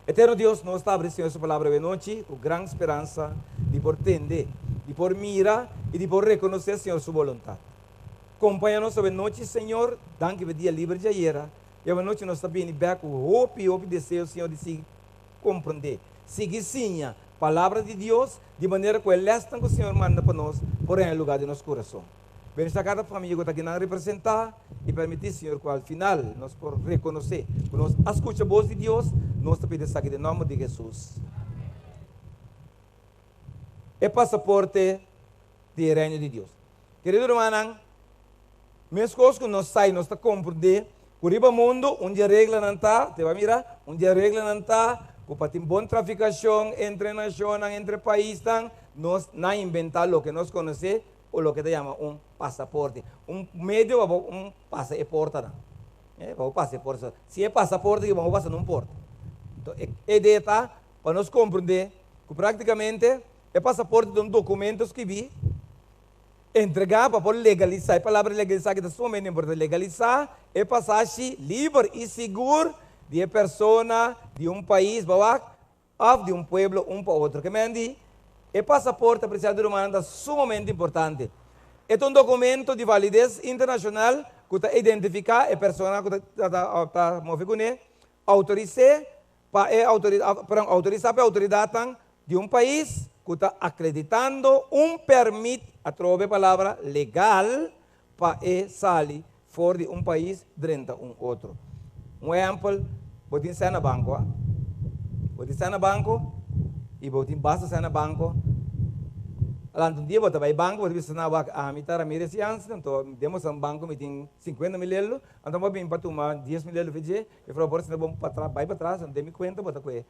Eterno Deus, nós está abrindo essa palavra de noite com grande esperança de por entender, de por mirar e de por reconhecer, Senhor, sua vontade. Acompanha-nos essa noite, Senhor, danke por dia livre de ayer. E essa noite nós estamos vindo com hope e desejo, Senhor, de se compreender. Seguir sim a palavra de Deus, de maneira que ele está que o Senhor manda para nós, porém em lugar de nosso coração. Bença cada família que está aqui a representar e permitir, Senhor, que ao final nós podemos reconhecer, que nós escutamos a voz de Deus, nós te pedimos aqui em nome de Jesus. É passaporte do reino de Deus. Querido irmão, mesmo coisas que nós saímos, nós estamos compreendendo, que o mundo, onde a regra não está, te vai mirar, onde a regra não está, que para ter boa traficação entre nações, entre países, nós não inventamos o que nós conhecemos, ou o que se chama passaporte. Medio para passaporte. Para passaporte. Se é passaporte, vamos passar num porto. Então, a ideia está para nós compreender que praticamente é passaporte de documentos que vi entregar para poder legalizar. A palavra legalizar que é somente importante. Legalizar é passagem livre e seguro de pessoa de país para de pueblo para outro. Que me diz? O passaporte, apreciado humano, é sumamente importante. É documento de validez internacional que identifica a pessoa que está movendo, autorizar para a autoridade de país que está acreditando permite, através da palavra legal, para sair fora de país dentro de outro. Exemplo, você está no banco. Você está no banco. E você basta no banco. Além do dia, você vai ao banco, você vai na mitad da minha ciência, então, temos um banco que tem 50 mil euros, então, vou vir para tomar 10 mil euros, e para por cima, vamos para vai para trás, não tem conta, bota com 10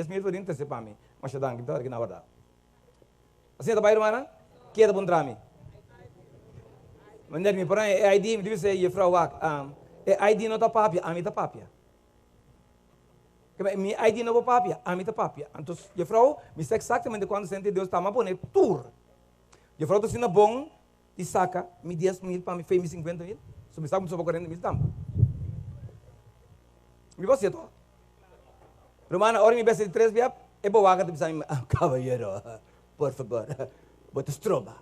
mil euros, não para mim, mas eu dango, então, aqui na verdade. Assim, está bem, irmã? Que é bom para mim? Mas, me por aí, é ID, me deve ser, e frau, é ID não está papia, a mim está papia. Minha ID não é papia, a mim está papia. Então, eu falo, me sei exatamente quando sente Deus está a poner tur. Eu falo, se não bom, e saca, me 10 mil para me fez 50 mil. Se me saca, me sobe 40 mil também. Me você, tô? Romana, ora me besta de 3 dias, é boa que tu me cavalheiro, por favor, bota estroba.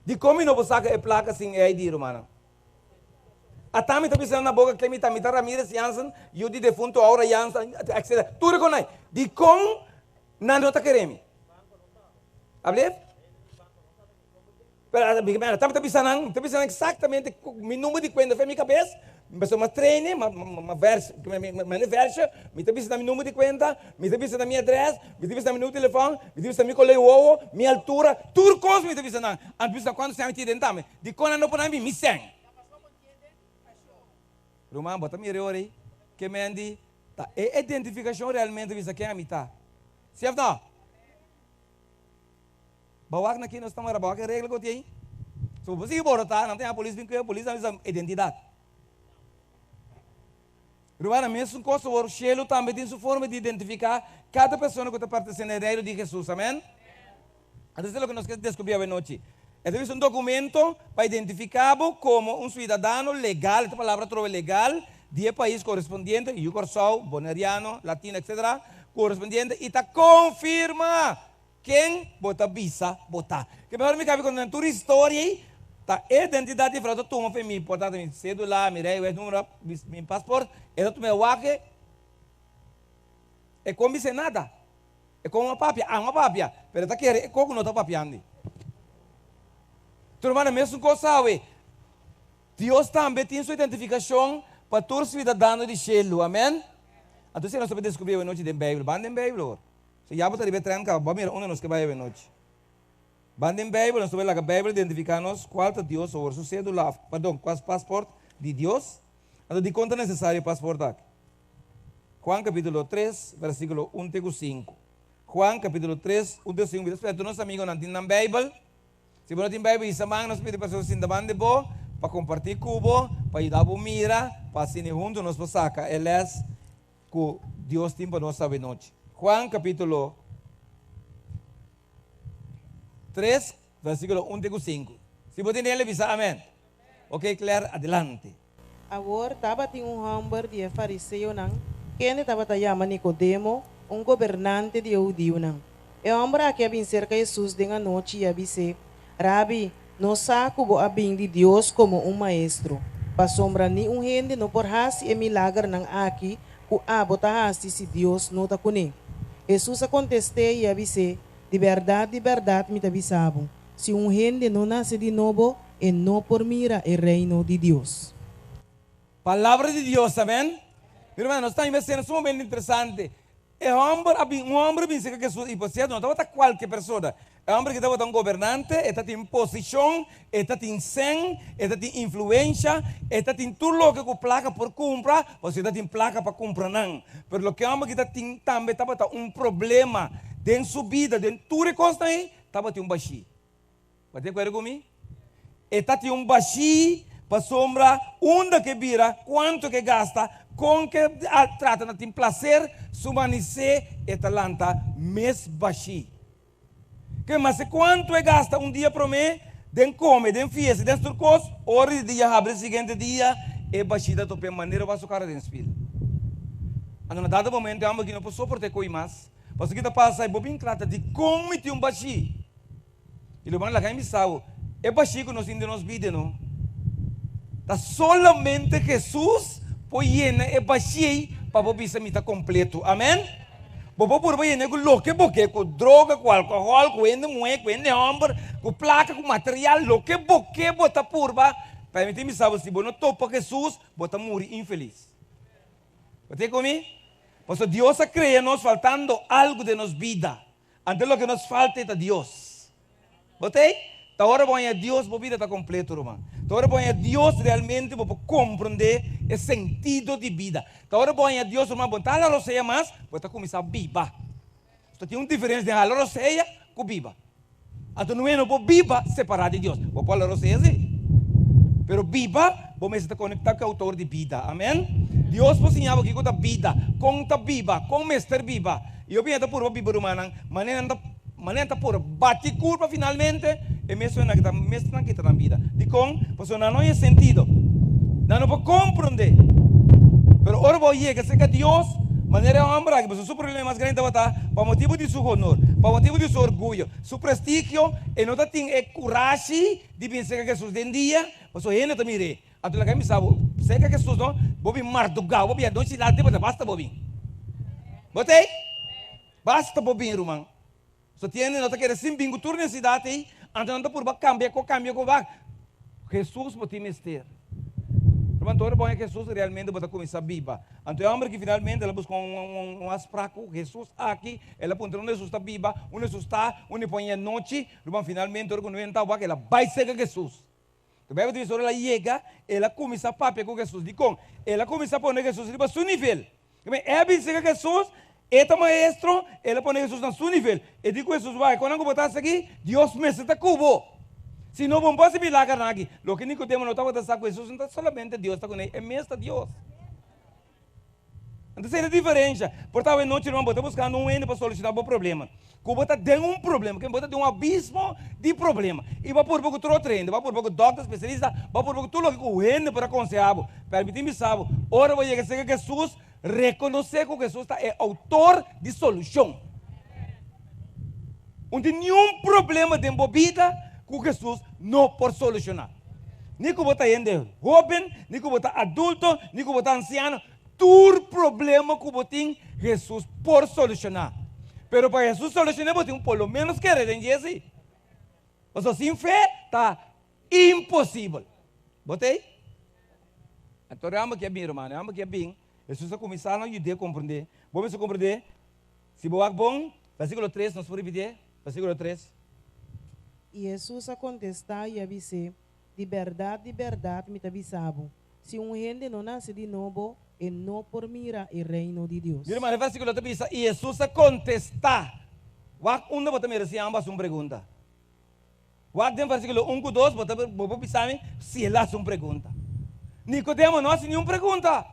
De como não vou sacar a placa sem ID, Romana? A Tami está pensando na boca que me está Ramirez Jansen, e o de defunto Aura Jansen, etc. Tu reconhece? De como não está querendo? Abre? Pero a Tami está pensando exatamente o número de conta foi minha cabeça. Me passou uma treine, uma versa, me está pensando no número de conta, me está pensando na minha adresse, me está pensando no meu telefone, me está pensando no meu colégio, minha altura, tudo coisa me está pensando. A pessoa quando se chama dentro, de quando não pode me sente. Rumah, bota mire ori, que me andi, tá? É identificação realmente visa quem a mitad. Certo não? Bawak na nós estamos bawak a regra que tem. Se você botar, não tem a polícia vinculada, a polícia avisa identidade. Rumah, na mesma coisa, o Shelo também tem sua forma de identificar cada pessoa que está pertencendo ao reino de Jesus, amém? Então, isso é o que nós queremos descobrir a noite. Este é um documento para identificar como cidadão legal, esta palavra trova legal, de país correspondiente, Yugorsau, Boneriano, Latino, etc., correspondiente, e está confirma quem bota visa, bota. Que melhor me cabe quando na tua história, tá identidade para tu uma família, importante, minha cédula, minha número, meu passaporte, é tu meu waque, é como se nada, é como uma papia, pero tá querendo, é como não está papiando. Turma, mesmo coisa, sabe? Deus também tem sua identificação para todos os cidadãos de Shelo, amém? Então, se nós podemos descobrir a noite da Bíblia, banda em Bíblia. Se já botar de veterano, vamos ver onde nós que vai a noite. Banda em Bíblia, nós vamos ver a Bíblia identificar-nos qual é Deus, ou seu cédula, perdão, qual é o passaporte de Deus. Então, de quanto é necessário o passaporte aqui? Juan capítulo 3, versículo 1 até 5. Juan capítulo 3, 1 até 5. Espero que nossos amigos não tenham Bíblia. Se você tem Bíblia, isamang nós pedimos pessoas assim da banda boa para compartilhar cubo, para ajudar a mira, para assim juntos nós vamos sacar. Ele é que Deus tem para nós saber noite. Juan capítulo 3, versículo 1 até 5. Se você tem ele, avisa, amém. Ok, Claire, adelante. Agora, estava tem hamburger de fariseu, não? Quem estava chamando Nicodemo, governante de judeu não. E o homem que havia cerca de Jesus de uma noite e disse: Rabi, não saco a bem de Deus como maestro. Para sombra ni gente não por hasi e milagre não aqui, ku abota hasi se Deus não está com ele. Jesus contestei e disse: de verdade, me avisava. Se gente não nasce de novo, e não por mira o reino de Deus. Palavra de Deus, amém? Meu irmão, nós estamos investigando um momento interessante. Homem pensa que Jesus, e você não está qualquer pessoa. Homem que está governante, está em posição, está em sen, está em influência, está em tudo o que placa por comprar, você está em placa para comprar não. Mas o que homem que está também está problema dentro da sua vida, dentro de tudo que consta aí, estava em baixi. Vai ter coisa comigo? Está em baixi para sombra, onde que vira, quanto que gasta, com que trata de prazer, sumanice e talanta, mes baixi. Que mas quanto é gasta dia para mim, den come, den fiesta, den turcos, hora de dia, abre o seguinte dia, e baixida tope maneira vai sucar den spil. A num dado momento, eu amo que não posso suportar com mais, porque que passa e bobin trata de como te baixi. E o mano lá me sabe, é baixi que nós nos vídeos não. Tá solamente Jesus pode llenar e baixi para bobin se mita completo. Amém? Bobo por bem nego loque boque com droga, com alcohol, com ende moe, com ende homem, com placa, com material, loque boque bota purba. Para mim me sabe se não topa Jesus, bota morrer infeliz. Você comigo? Porque Deus a crea nos faltando algo de nos vida. Antes lo que nos falta é Deus. Você? Agora põe a Deus, a vida está completa, irmão. Agora põe a Deus realmente para compreender o sentido de vida. Agora põe a Deus, irmão, botar a roceia mais, para começar a viva. Então tem uma diferença de a roceia com viva. Então não é no viva separado de Deus. Vou pôr a roceia assim. Pero viva, vamos estar conectado com o autor de vida. Amém? Deus ensinava que com a vida, com a viva, com o mestre viva. E eu venho por viva humana, maneira por bate curva finalmente, e mesmo na kita na vida. De com, porque não é sentido. Não pode compreender. Pero ora vou ir que seja Deus, maneira homem que o seu problema mais grande está para motivo de seu honor, para motivo de seu orgulho, seu prestígio, e não tem coragem de pensar que Jesus den dia, mas o gente também é. Até lá que me sabe, sei que Jesus não, bobi mardugal, bobi não se dá tempo, basta bobi. Botei? Basta bobi, irmão. Só tem não tá querendo sim bingo turno na cidade aí, andando por baixo cambia com vai. Jesus pode mester. Irmão, todo bom é que Jesus realmente pode começar a viva. Então, homem que finalmente ela busca um aspraco, Jesus aqui, ela aponta onde Jesus está viva, onde Jesus está, onde põe a noite, irmão, finalmente, quando ela está, ela vai ser Jesus. Então, a Bíblia ela chega, ela começa a papiar com Jesus, ela começa a pôr Jesus no seu nível. É a Bíblia que Jesus, este maestro, ela põe Jesus no seu nível. E digo Jesus, vai, quando eu botar isso aqui, Deus me está cubo. Se não vamos fazer milagre aqui, o que Nicodemo não estava com Jesus, não está solamente Deus está com ele, é mesmo Deus. Então, é a diferença. Portanto, a noite, irmão, está buscando um ente para solucionar o problema. Cuba está dentro de problema, que está de abismo de problema. E vai por pouco todo treino, vai por pouco doctor, especialista, vai por pouco tudo o que o ente para aconselhar. Permitir-me sabe, ora vai chegar que Jesus reconhecer que Jesus é autor de solução. Não tem nenhum problema de vida que Jesus não pode solucionar. Nem que você é jovem, nem que você é adulto, nem que você é anciano, todo problema que você tem, Jesus pode solucionar. Pero para Jesus solucionar, você tem pelo menos que entender assim. Mas sem fé, está impossível. Botei? Então, eu amo que é bem, irmão, eu amo que é bem. Jesus está começando a ajudar a compreender. Vamos compreender? Se você é bom, versículo 3, nós podemos repetir? Versículo 3. E Jesus a contestar e a dizer, de verdade, me avisava. Se gente não nasce de novo, e não por mira o reino de Deus. Mira, mas versículo 3 diz, e Jesus a contestar. Onde você merece ambas uma pergunta? No versículo 1 e 2, você pensar se ele faz uma pergunta. Nicodemo não faz nenhuma pergunta.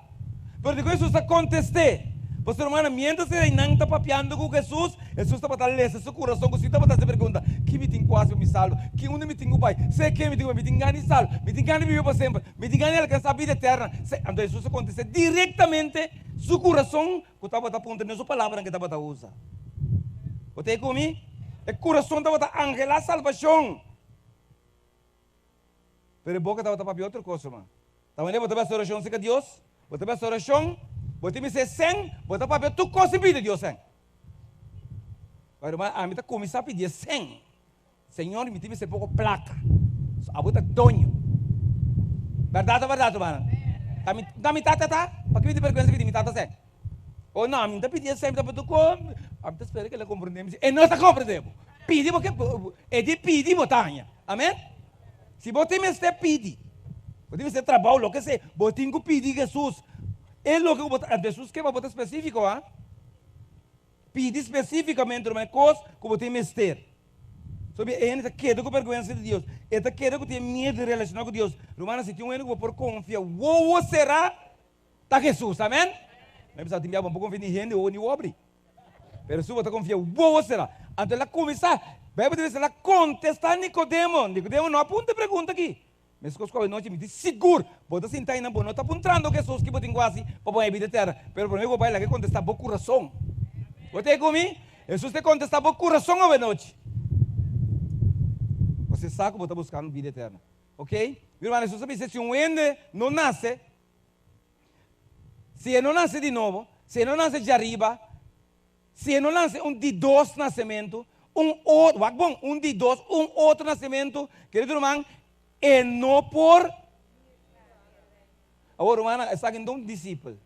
Pero Jesus a contestar. Pastor hermano, mientras se não está papiando com Jesus, Jesus está para ler seu coração, você está para se pergunta, que me tem quase me salvo, que onde me tem o pai, sei que me tem ganho salvo, me tem ganho viver para sempre, me tem ganho alcançar a vida eterna. Então Jesus acontece diretamente seu coração, que estava a apontar nessa palavra que estava a usar. Você comigo? O coração estava a angelar a salvação. Pero a boca estava a papiar outra coisa, irmão. Então, você vai oração com Deus, você vai oração, você me diz sem, você vai ver tu coisa pede Deus sem. Mas a mim está começar a pedir sem. Senhor, me tive pouco placa. A bota donho. Verdade, mano. Tá me tá. Para que me vergonha pedir me tá sem? Ou não, me tá pedindo sem, tá tu com. A mim tá esperando que ela compreenda. E não está compreendendo. Pedi porque é de pedir botanha. Amém? Se você me está pedindo, você me trabalho, o que sei, você tem que pedir Jesus. É o que Jesus quer para botar específico, ah? Pedir especificamente uma coisa que você me está. Sobre ele quer com vergonha de Deus. Ele quer que tenha medo de relacionar com Deus. Romana, se tem um que por confiar, o será tá Jesus, amém? Mas precisa ter um pouco confiar em gente ou em obra. Mas se você confia, o será. Então ela começa, vai poder ela contestar Nicodemo. Nicodemo não aponta pergunta aqui. Mas coisas que a noite me diz seguro, pode sentar aí na boa, não está apontando Jesus que você tem quase para pôr a vida eterna. Mas para mim o pai lá que contestar por coração. Você comigo? Jesus te contestar por coração a noite. Você sabe que você está buscando vida eterna. Ok? Meu irmão, Jesus sabe se um ende não nasce, se ele não nasce de novo, se ele não nasce de arriba, se ele não nasce de dois nascimentos, de dois, outro nascimento, querido irmão, é não por. Agora, irmão, é sabe um discípulo,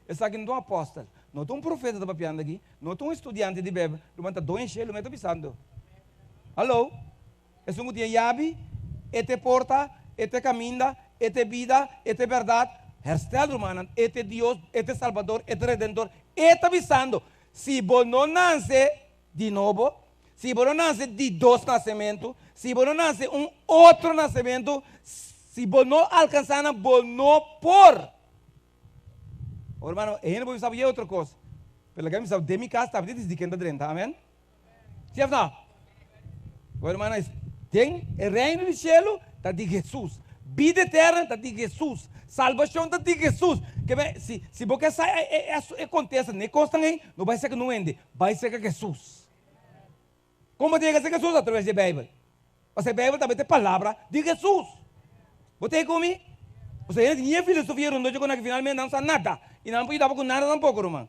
é sabe um apóstolo, não é um profeta da papiando aqui, não é um estudante de Bíblia, irmão, está dois enchendo, não está pensando. Alô? É um dia chave, é porta, é caminho, é vida, é verdade. Herstelo, irmão, é Deus, é Salvador, é Redentor, é avisando. Se você não nasce de novo, se você não nasce de dois nascimentos, se você não nasce outro nascimento, se você não alcançar, você não por. Oh, irmão, a gente pode saber outra coisa. Pelo que a gente sabe, de minha casa, está desde que entra, amém? Se não? Oh, irmão, tem o reino do céu, está de Jesus. Vida eterna, está de Jesus. Salvação, está de Jesus. Se você sai, acontece, nem consta nem, não vai ser que não ende, vai ser que Jesus. Como tem que ser Jesus? Através da Bíblia. Mas a Bíblia também tem palavra de Jesus. Você comigo? Você não tinha filosofia, não chegou que finalmente não sabe nada. E não pode dar com nada tampoco, irmão.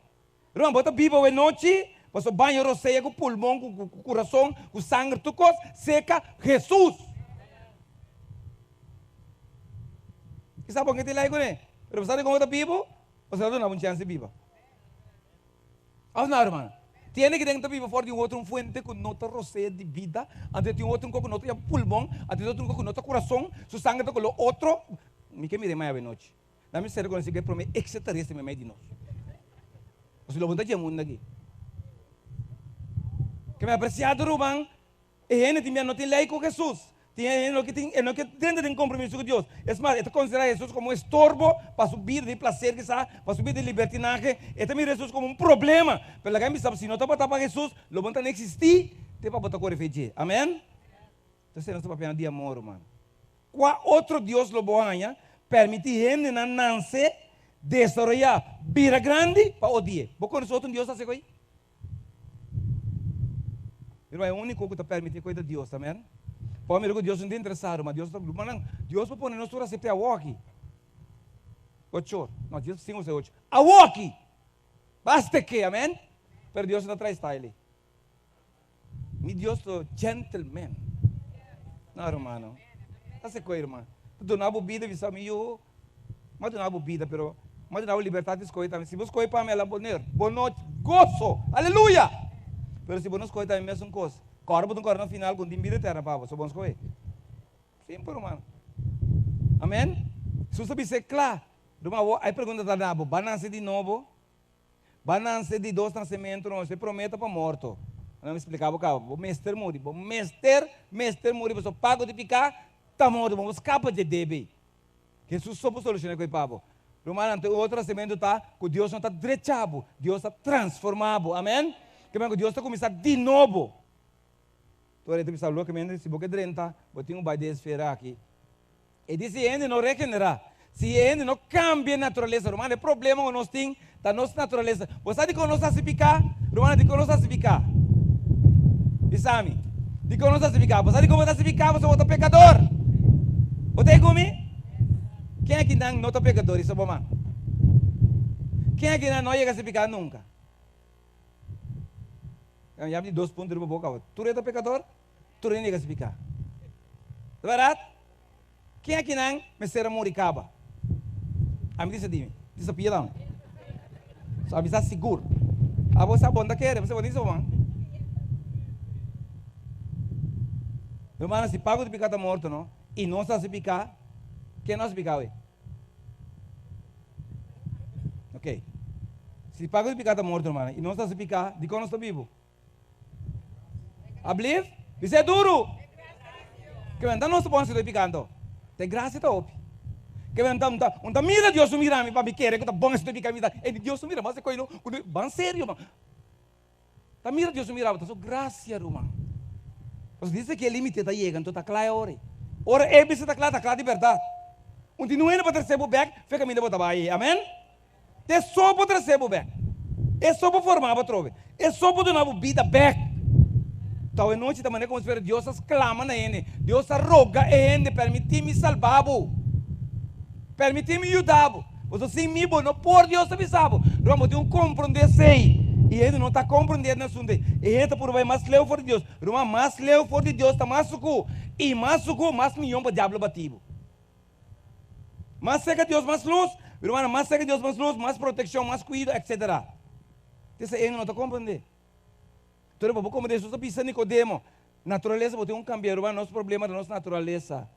Irmão, bota Bíblia de noite, você banho roceia com o pulmão, com o coração, com o sangue, tudo coisa, seca Jesus. E sabe o que tem lá, né? Pero sabe como está vivo? Você não dá uma chance viva. Não, irmão. Tiene que estar vivo fora de outro fuente com nota roceia de vida, antes de outro com nota pulmão, antes de outro com nota coração, su sangue está com o outro. Me que mire mais a noite. Dá-me ser com esse que promete extraterrestre me meio de nós. Você lo monta de mundo aqui. Que me apreciado, irmão. E gente não tem lei com Jesus. Tem que dentro de um compromisso com Deus. É mais, é considerar Jesus como um estorbo para subir de prazer, para subir de libertinagem. É também Jesus como um problema. Pelo que a gente sabe, se não está para Jesus, lo não existir, tem para botar cor e feijão. Amém? Então, você não está para pena de amor, irmão. Qual outro Deus lo bohanha permite gente não nascer, desarrollar, vira grande para odiar. Você conhece outro Deus assim aí? Irmão, é o único que está permitindo coisa de Deus, amém? Para mim, Deus não está interessado, mas Deus está falando, Deus vai pôr nós para receber a walkie. 8 horas. Não, Deus 5 ou 8. A walkie! Basta que, amém? Mas Deus não traz style. Mi Deus é gentleman. Não, irmão. Essa coisa, irmão. Tu não há bebida, você sabe, mas não há bebida, mas não há liberdade de escolher também. Se você escolher para mim, ela é boa noite, gozo, aleluia! Mas se você não escolher também, é a mesma coisa. Corpo do corpo no final, com vida eterna, para você, vamos escolher. Simples, irmão. Amém? Se você sabe, claro. Irmão, aí pergunta da Nabo, vai nascer de novo? Vai nascer de dois nascimentos, não, você promete para morto. Não me explicava, cara, vou mestre morrer, você paga de ficar, está morto, vamos escapar de debe. Jesus só pode solucionar com o papo. Romana, o outro nascimento está que Deus não está drechado, Deus está transformado, amém? Que Deus está começando de novo. Então, ele está loucamente, se você drenta, você tem baile de esfera aqui. E diz, se ele não regenerar, se ele não cambia a natureza, Romana, o problema que nós temos da nossa natureza. Você sabe que nós estamos a ficar? Romana, de que nós estamos a ficar? Isami, de que nós estamos a ficar? Você sabe como está a ficar? Você é outro pecador. Você é comigo? Quem é que não é pecador? Isso é bom, mano. Quem é que não chega a se ficar nunca? Eu já vi 2 pontos na boca. Tu é pecador? Tu não chega a se ficar. É verdade? Quem é que não me será moricaba? A mim diz a pia não. Só avisar seguro. A você é bom da querer, você vai dizer, mano. Irmão, se paga de picada morto, não? E não está se picar, quem não se picar, ué? Ok. Se paga de picada morto, irmão, e não está se picar, de quando está vivo? I believe? Isso é duro. Que então não se pode se picando. Tem graça e top. Que então mira Deus mira me para me querer que tá bom se picar me dá. E Deus mira, mas é coisa não, bem sério, mano. Tá mira Deus mira, tá só graça, irmão. Você diz que é limite está chegando, então tá claro. Ora é bisa tá claro de verdade. Não é para receber o back, fica me botar aí, amém? É só para receber o back. É só para formar para trove. É só para dar uma vida back. Então, a noite da manhã, como se fosse Deus clama na ele. Deus roga ele, permite-me salvar. Permite-me ajudar. Você sem mim, não por Deus te avisar. Vamos ter compreender sei. E ele não está compreendendo na sua. E ele está por aí mais leu for de Deus. Roma mais leu for de Deus está mais suco. E mais suco, mais milhão para o diabo batido. Mais seca Deus, mais luz. Irmão, mais seca Deus, mais luz, mais proteção, mais cuidado, etc. Então, ele não está compreendendo. Então, como Deus está pensando em Nicodemo, natureza, você tem um cambio, irmão, nosso problema da nossa natureza.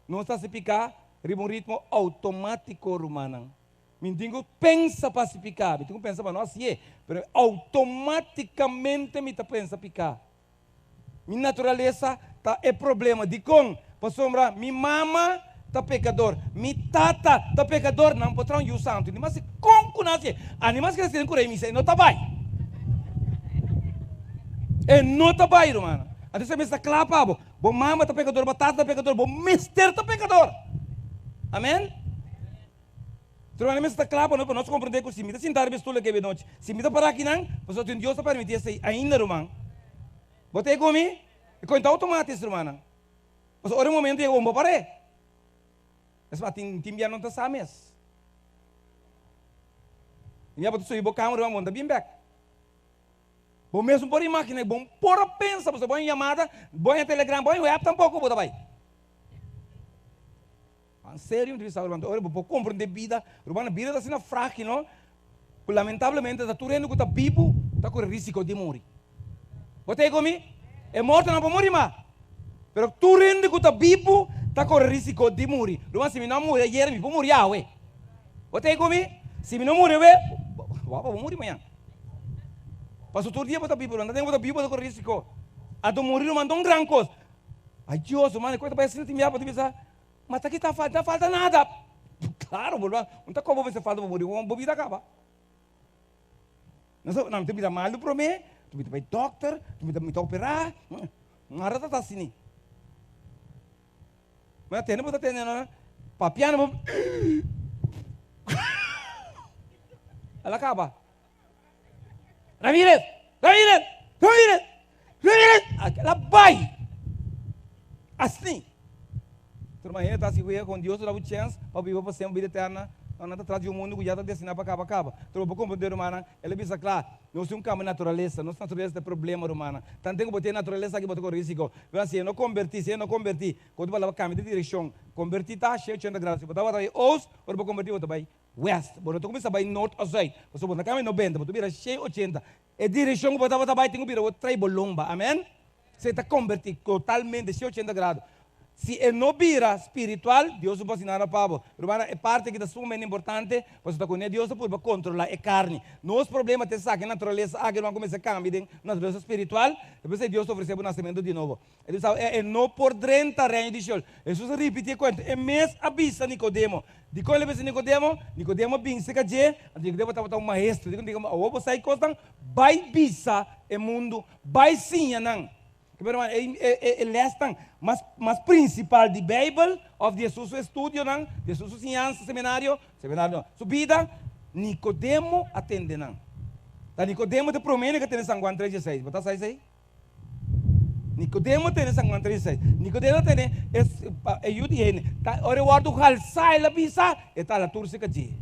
Não está se picar, um ritmo automático, irmão. Mendigo pensa para se picar, mendigo pensa para nós, sim, mas automaticamente me está pensa picar. Minha natureza tá é problema de com, para sombra, minha mama tá pecador, minha tata tá pecador, não pode trazer o santo, mas como nasce, animais que nascem com ele, não tá bem. É não tá bem, irmão. Até você me está claro, bom mama tá pecador, bom tata tá pecador, bom mister tá pecador. Amém? Então, a está claro para nós compreender que se me dá sentar bem estou aqui noite, se me dá parar aqui não, mas só tem Deus para permitir isso ainda, irmão. Botei comigo, e conta automático, irmão. Mas ora um momento eu vou parar. Mas tem já não está sames. E eu estou indo câmera, irmão, tá bem back. Bom mesmo por máquina, bom por pensa, você põe chamada, põe telegram, põe web tampouco, bota vai. Sério, não está olhando. Olha, para compreender vida, a vida está sendo fraca, não? Lamentavelmente, está tudo que está vivo, está com risco de morrer. Você comigo? É morto não pode morrer mais. Mas tudo que está vivo, está com risco de morrer. Se eu não morrer, eu vou morrer, ué. Você comigo? Se eu não morrer, eu vou morrer amanhã. Mas todo dia está vivo, não tem que estar vivo, está com risco. A do morrer não manda grande coisa. Ai, Deus, mano, coisa para ser timida, para pensar. Mas aqui não falta nada. Claro, não está como você falta para morrer, uma vida acaba. Não tem que mal para mim, tu me vai doctor, tu me operar, não era tá assim. Mas tem não pode ter não, papiano, ela acaba. Ramírez, ela vai, assim. Então, imagina, está assim, com Deus, dá uma chance para viver para sempre, vida eterna. Não está atrás de um mundo que já está destinado para acaba. Então, para compreender, irmã, ele diz, claro, nós temos um campo de natureza, nossa natureza tem problema, irmã. Tanto tem que botar natureza aqui, botar com risco. Se eu não converti, quando eu vou caminho de direção, converti, está cheio de 80 graus. Se eu botar aí, oust, eu vou convertir, eu vou para west. Eu estou começando a ir norte ou sul. Se eu botar caminho 90, eu vou virar cheio 80. E direção que eu botar para tenho que virar, eu trago bolomba, amém? Você está convertido totalmente, cheio 80 graus. Se não vira espiritual, Deus não pode ensinar a Pablo. Romana, é parte que é sumamente importante, você está com Deus para controlar a carne. Nos problemas te saca a natureza, a guerra começa a cambiar na natureza espiritual, depois Deus oferece o nascimento de novo. Ele sabe, não por 30 reino de sol. Jesus repete quanto, é mês avisa Nicodemo. De quando ele avisa Nicodemo, Nicodemo bem se caje, Nicodemo estava um maestro, digo, o você sai costan, vai visa o mundo, vai sim, não. Mas principal de Bible, of Jesus estudio, Jesus ciência, seminário, subida, Nicodemo atende, não. Da Nicodemo te promete que tem sangue 36, bota aí. Nicodemo tem sangue 36. Nicodemo tem ayuda, ora guardo sai la bisa, eta la turse kaji.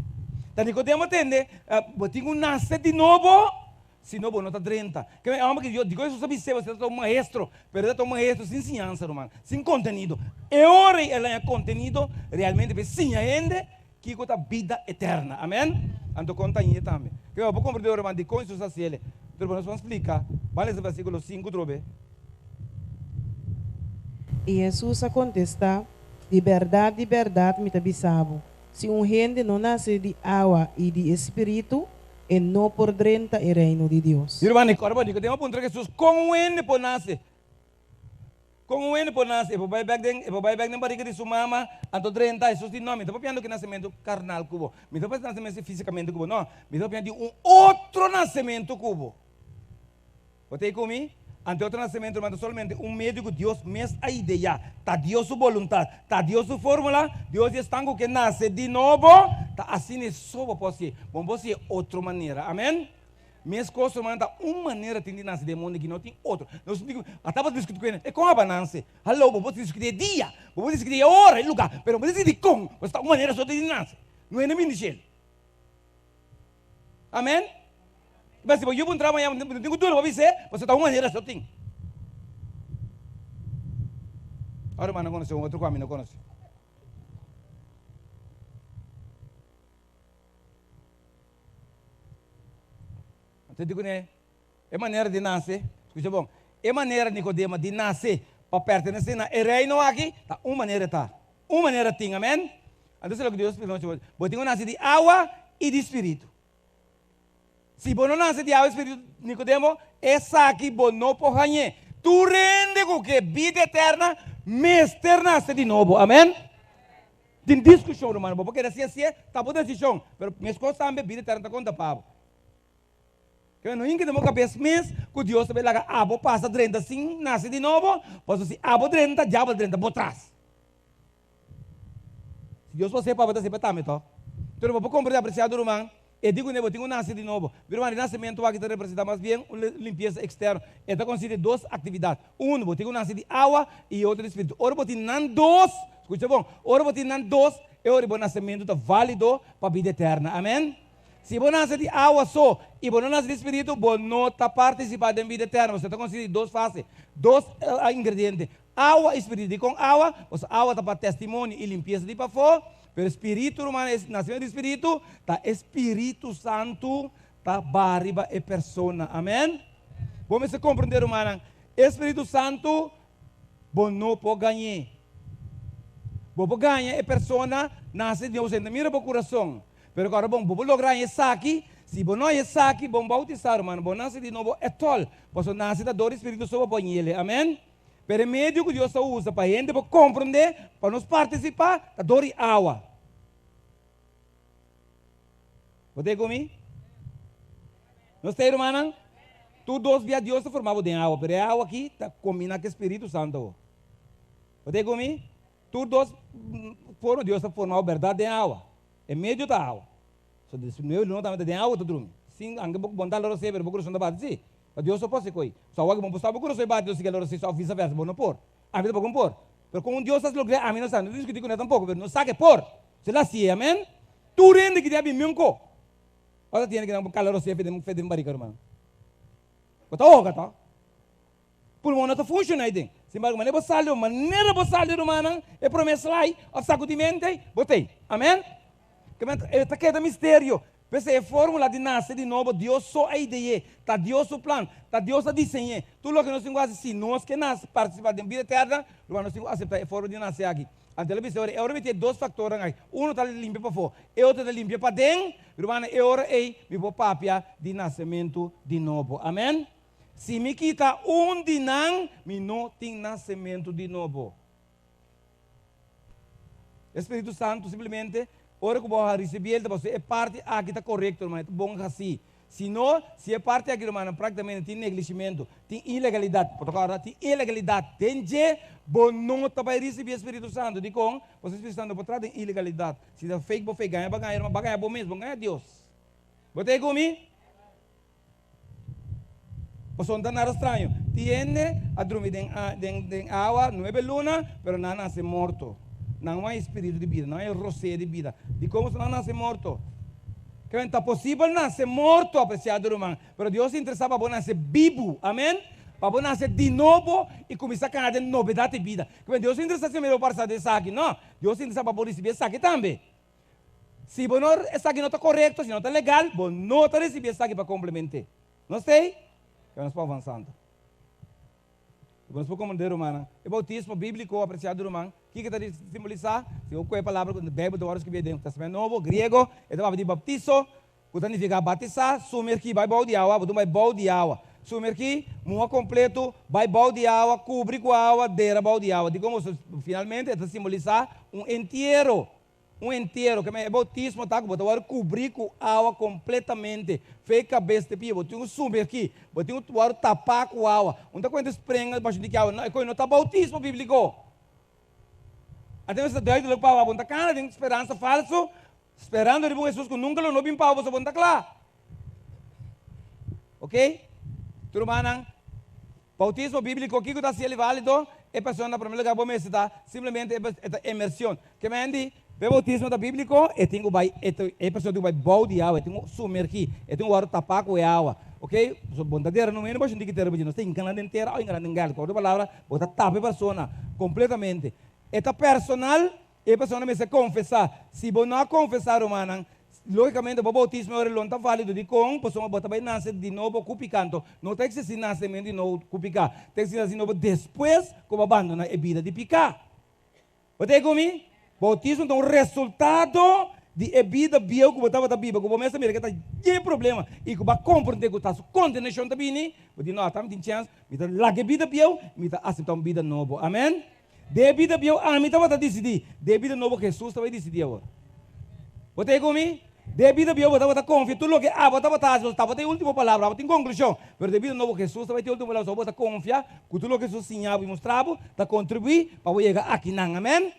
Da Nicodemo tem, botinho nasce de novo. Se não, não está 30. Que é uma que eu digo, isso sabe ser, você está um maestro, mas está um maestro sem ciência, irmão, sem conteúdo. E ora ela é conteúdo, realmente, sim, ainda, que é a vida eterna. Amém? Então, conta aí também. Que eu vou compreender, irmão, de como isso se faz. Então, nós vamos explicar. Vale esse versículo 5, trobe. E Jesus a contestar, de verdade, me tabisabo. Se gente não nasce de água e de espírito, e não por 30 o reino de Deus. Irmão, agora tem uma pergunta que Jesus, como ele pode nascer? Como ele pode nascer? Eu vou back na barriga de sua mama, anto 30, Jesus diz, não, me estou pensando que nascimento carnal cubo. Me estou pensando nascimento fisicamente cubo. Não, me estou pensando de outro nascimento cubo. Você comigo? Ante outro nascimento, mas somente médico, Deus mesmo a ideia, está Deus sua vontade, está Deus sua fórmula, Deus está que nasce de novo, está assim é só você, vamos ser outra maneira, amém? Minhas coisas, mas está uma maneira de nascer de mundo que não tem outra. Nós digo, até para discutir com ele, é com a banança, alô, vamos discutir dia, vamos discutir hora e lugar, mas vamos discutir como, mas está uma maneira só de nascer, não é nem mentira. Amém? Mas se eu vou trabalhar, não tenho dúvida, você está uma maneira só tem. Agora, mas não conhece outro caminho, não conhece. Então, digo, né? É maneira de nascer, escuta bom, é maneira, Nicodemo, de nascer, para pertencer na reino aqui, tá, uma maneira tá. Uma maneira tem, amém? Então, se é o que Deus explicou, você tem que nascer de água e de espírito. Se você não nasce de água e espírito, Nicodemo, essa aqui você não pode ganhar. Tu rende com que vida eterna, mestre nasce de novo. Amém? Tem discussão, irmão. Porque assim, está boa decisão. Mas minhas coisas também, vida eterna, está conta para você. Que não inque de uma cabeça mesmo, que Deus também lá, abo passa 30 assim, nasce de novo, posso assim, abo 30, diabo 30, por trás. Se Deus você para você também, então. Então, eu vou compreender, apreciado, irmão. Eu digo, eu tenho nascido de novo. Viram, o nascimento aqui representa mais bem limpeza externa. Então, considera duas atividades. Eu tenho nascido de água e outro de espírito. Ora, eu tenho dois. Escuta bom. Ora, eu tenho dois. E ora, o nascimento está válido para a vida eterna. Amém? Se você nasce de água só e você não nasce de espírito, você não está participando da vida eterna. Você está considerando duas fases, dois ingredientes. Água e espírito. E com água, a água está para testemunho e limpeza de para fora. Pero espírito humano, nascimento de espírito, tá Espírito Santo, tá barriba e persona. Amém? Vamos se compreender, humana. Espírito Santo, você não pode ganhar. Você pode ganhar e persona nasce de ausente. Mira para o coração. Pero agora, bom, você lograr isso aqui. Se você não é isso aqui, você bautizar, humano. Você nasce de novo, é tol. Você nasce da dor espírito sobre põe ele. Amém? Pero meio que Deus usa para a gente compreender, para nos participar, da dor e água. Você comigo? Não sei, irmã? Tudo dois via Deus se formava de água, pero a água aqui combina com o Espírito Santo. Você comigo? Tudo dois foram Deus se formava verdade de água. É meio da água. Se meu não está de água, tudo bem. Sim, anche pouco bom dar loro sempre, pouco não bate, sim. Deus só pode ser coi. Só o que bom postar, pouco não se bate, Deus se quer loro se só vice-versa, bom não por. A vida pouco por. Pero com Deus as lograr, a mim não sabe, não discutir com ele tampouco, pero não sabe por. Se lá se, amém? Tu rende que deve minco. Olha tiene que dar calor se fede barica, irmão. Bota oca, tá? Por uma não funciona aí. Se maneira bosalho, irmão, é promessa lá, o saco de mente, botei. Amém? Que está queda mistério. Pensei, a fórmula de nascer de novo, Deus só a ideia, tá Deus o plano, tá Deus a desenhar. Tudo o que nós temos assim, nós que nasce participar da vida eterna, nós temos que aceitar a fórmula de nascer aqui. A televisão, eu repeti dois fatores aí. Um está limpo para fora, outro está limpo para dentro. Eu vou papia de nascimento de novo. Amém? Se me quita de não, me não tem nascimento de novo. Espírito Santo simplesmente, ora que você receber, você é parte aqui está correto, irmão, é bom assim. Se não, se é parte aqui, irmão, praticamente tem negligimento, tem ilegalidade, tem ilegalidade, tem que, bom não vai receber o Espírito Santo, de com, você Espírito Santo por trás de ilegalidade. Se é fake, você ganha, vai ganhar bom mesmo, ganha Deus. Você comigo? Você não está nada estranho. Tiene a dormir em água, 9 lunas, mas não nasce morto. Não é espírito de vida, não é roceio de vida. De como se não nasce morto. Que é possível nascer morto, apreciado irmão. Mas Deus se interessava para nascer vivo. Amém? Para nascer de novo e começar a ganhar novidade de vida. Que Deus se interessa melhor para saber isso aqui. Não. Deus se interessa para receber isso aqui também. Se isso aqui não está correto, se não está legal, não está recebendo isso aqui para complementar. Não sei? Nós vamos avançando. Vamos para o comandante humano. O bautismo bíblico, apreciado irmão, o que está simbolizar? Se eu conheço a palavra do Bíblia do Horas que vem dentro do Testamento Novo, grego, então vai de baptizo, que significa batizar, sumergir, vai balde de água, vai balde de água. Sumergir, muito completo, vai balde de água, cobrir com água, dera balde de água. Digamos, finalmente, está simbolizar inteiro, que é o bautismo, tá? Você vai cobrir com água completamente. Fez cabeça de pia, você tem um sumergir, você tem um tapar com água. Não está quando esprenga debaixo de água, não está bautismo bíblico. Até você deve olhar para a ponta cara, tem esperança falso, esperando de Jesus que nunca não vim para você ponta claro. Ok? Tudo bem? Bautismo bíblico, o que está sendo válido? É pessoa na primeira lugar, vamos citar, simplesmente é imersão. Que me andi, o bautismo da bíblico, é tem o vai, é pessoa que vai balde de água, é tem o sumergir, é tem o ar tapar com água. Ok? So bondadeira não é não tem que ter não tem enganando inteira ou enganando engal. Com outra palavra, bota tapa a pessoa completamente. Esta personal, a pessoa me se confessar. Se você não confessar, humana, logicamente o bautismo é não está válido de com, a pessoa vai nascer de novo cupicanto. Não tem que se nascer de novo cupicar. Tem que se nascer de novo depois, como abandona a vida de picar. Você comigo? Bautismo é um resultado de a vida bio que você estava da Bíblia. Como começa a ver que está de problema. E que vai compreender que está condenação da Bíblia. Você diz, não, tem chance, me dá larga a vida bio, me dá aceitar uma vida nova. Amém? Devido a Deus, a mim estava a decidir. Devido a novo Jesus vai decidir agora. Você comigo? Devido a Deus, estava a confiar. Tudo o que estava a última palavra, estava a conclusão. Mas devido a novo Jesus vai ter a última palavra. Você confiar que tudo o que Jesus ensinava e mostrava, está contribuir para chegar aqui. Amém?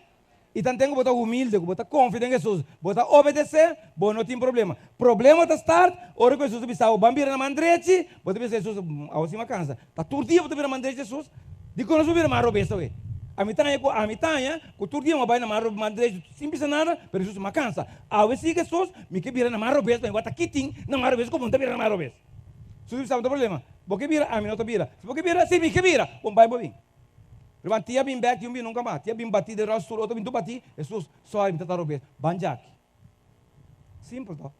Então tem que botar humilde, botar confiança em Jesus, botar obedecer, bom, não tem problema. Problema está estar, hora que Jesus pensava, bambira na mandrete, você pensa Jesus, a cima cansa. Está todo dia você vira mandrete Jesus, de quando você vira mais robusto, a mitanha, que todo dia vai na mais mandrete, simples nada, mas Jesus mais cansa. A vez que Jesus, me que vira na mais robusto, mas bota kiting, na mais robusto, como não vira na mais robusto. Jesus sabe o problema, porque vira, a mim não vira. Porque vira, sim, me que vira, bom, vai, bom. Irmão, tia bim back, yung nunca mais. Tia bim bati de rasul, outro bim tu bati, Jesus, sorry, me tá roubando. Banjak. Simples, tá?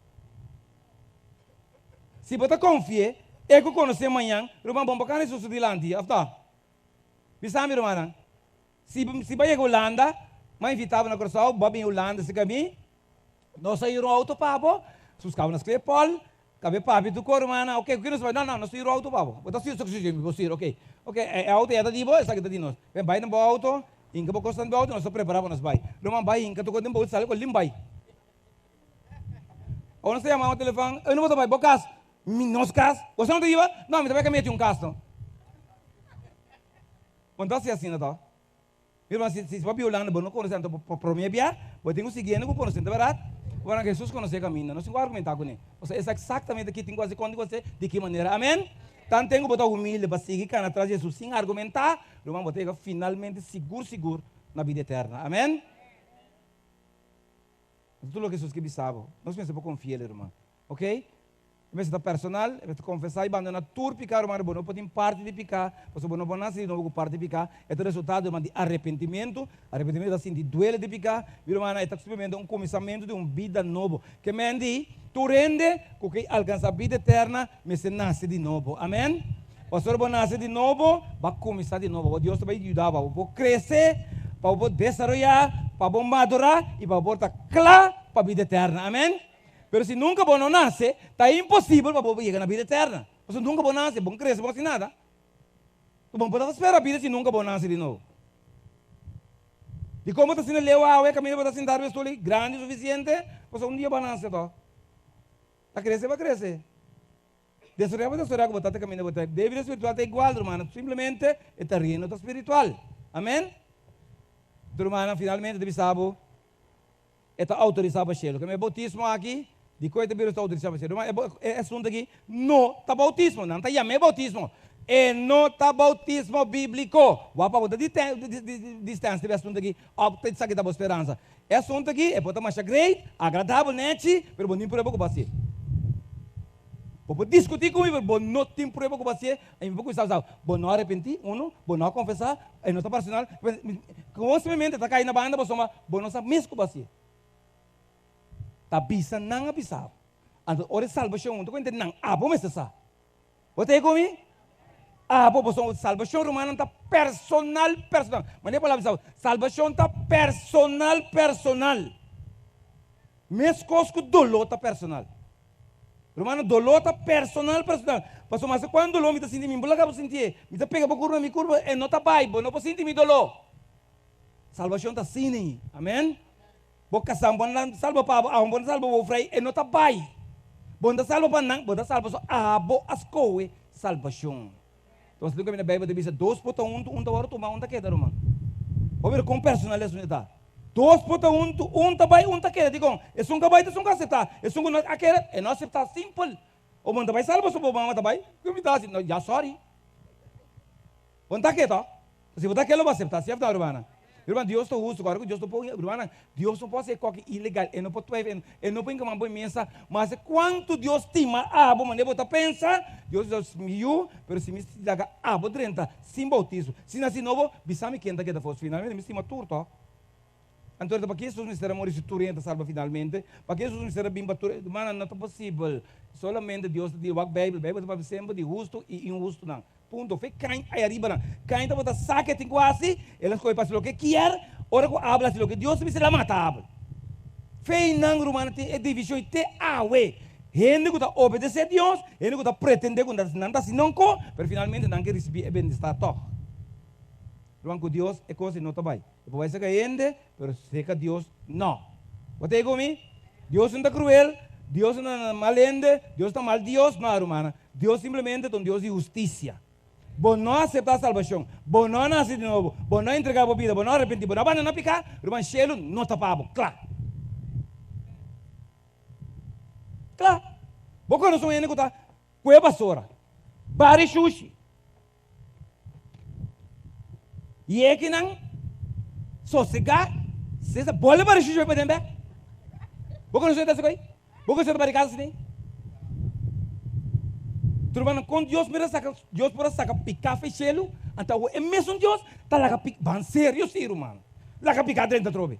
Se você confia, é que eu conheci amanhã, irmão, bom, bacana Jesus de lanti, after. Bisami, irmão, se vai a Holanda, mas invitava na Corsal, babi em Holanda, se caminho, nós saímos ao auto papo, sus cavam nas Paul, cabe papi do cor, irmão, ok, o que nós vai? Não, nós saímos ao auto papo. Você saímos ao auto, você ok. Ok, a auto é da dibo, essa aqui da dinos. Vem vai no auto, inca po costan do auto, nós preparamos nós vai. Lumang vai, inca tu ko din bo sal ko limbay. O nós chamamos o telefone, eu não vou vai bocas, nos cas. Você não te iba? Não, me vai caminhar um caso. Quando você assim, tá? Irmão, se vai violando, não conhece tanto por minha via, vou ter que seguir, não conhece, tá verdade? Agora Jesus conhece caminho, não se vai argumentar com ele. Você é exatamente aqui tem quase quando você de que maneira. Amém? Tanto tenho que botar humilde para seguir cá atrás de Jesus sem argumentar, vamos botar finalmente seguro na vida eterna. Amém? Tudo o que Jesus que sabe, nós pensamos para confiar, irmão. Ok? Mas está personal, está confessar e abandonar tudo picar, mas não pode parte de picar, porque não pode nascer de novo parte de picar. É o resultado de arrependimento assim, de duelo de picar, irmão, é simplesmente um começamento de uma vida nova. Que mendi, tu rende, porque alcança a vida eterna, mas se nasce de novo. Amém? Pastor, vai nascer de novo, vai começar de novo. Deus vai ajudar, vai crescer, para desenvolver, para madurar e para estar claro para a vida eterna. Amém? Pero se nunca você não nasce, está impossível para você chegar na vida eterna. Você nunca você nasce, você cresce, você nada. Você pode esperar a vida se nunca você nasce de novo. E como está sendo leu a água, caminho para sentar o estômago grande o suficiente, você dia vai nascer, tá? Está crescer, vai crescer. Desoriar, você está caminhando, você deve espiritual é igual, irmão. Simplesmente está reino espiritual. Amém? Então, irmão, finalmente deve saber, está autorizado para cheiro. Que meu bautismo aqui, de coisa que está autorizado para cheiro. É assunto aqui, não está bautismo, não está chamando bautismo. É não está bautismo bíblico. Vou para outra distância de assunto aqui, opta de sair da esperança. É assunto aqui, é para mais great, agradável, nete, mas não por pouco paciente. Vou discutir comigo, vou não ter problema com você, aí vou começar a vou não arrepentir, vou não confessar, aí não está personal, constantemente está caindo na banda, vou não saber mesmo com você. Está bisa não abisado. Então, hora salvação, não entende não, vou me cessar. Você comigo? Vou salvação romana está personal. Mas nem palavra salvação está personal. Mesmo coisa que dolor está personal. Romano, dolor está personal. Pastor, mas quando dolor me está sentindo, me embolaga para sentir, me está pegando para minha curva, e não está bem, não posso sentir meu dolor. Salvação está assim, amém? Boca samba, salva para a um salva para o frei, e não está bem. Bonda salva para não, bonda salva só as coisas, salvação. Então, se tu caminha bem, você diz, 2.1, hora tomar, onde queda, Romano? Vamos ver como personal é isso, 2.1 tabai, tá queda, digo, é um tabai, é um aceitar, é um aquele, é não aceitar simples. O mano tabai salva sobre o mama tabai, que me dá assim, já sorry. Onde tá queda? Se você quer, não vai aceitar, se é verdade, irmã. Irmã, Deus está justo, agora Deus está põe, irmã, Deus não pode ser qualquer ilegal, ele não pode põe que uma boa mensa, mas quanto Deus estima, bom, mas você pensa, Deus é mil, mas se me dá bom 30, sem bautismo, se nasce novo, bisame quem tá queda fosse finalmente, me estima tudo, então, para que Jesus mistério morre se turenta salva finalmente? Para que Jesus mistério bimba turenta? Mano, não é possível. Solamente Deus diz, a Bíblia está sempre de justo e injusto, não. Ponto. Foi quem aí arriba, não. Quem está botando saque tem quase, ele escolhe para o que quer, ora que habla se o que Deus me mata habla. Foi não, romano, é divisão e te awe. Gente que está obedecer a Deus, gente que está pretender que não está assim, não co, mas finalmente não quer receber bem-estar toque. Ruang com Deus é coisa não está bem. Depois vai ser gente, mas sei que Deus não. Você comigo? Deus não está cruel, Deus não é malende, Deus está mal Deus, não, irmã. Deus simplesmente é um Deus de justiça. Bom não aceitar a salvação, bom não nascer de novo, bom não entregar a vida, bom não arrepentir, bom não abandonar picar, irmã, cheio não está pago, claro. Claro. Bom quando sou gente que está, cuia basura, bari sushi. E é que não sossegar, se bolha para chuchu para dentro. Você não sente isso aí? Você sente para casa assim? Turma, quando Deus me saca, Deus pode sacar picar fechelo, então é mesmo Deus, tá lá picar, ban sério sim, irmão. Lá picar dentro da trobe.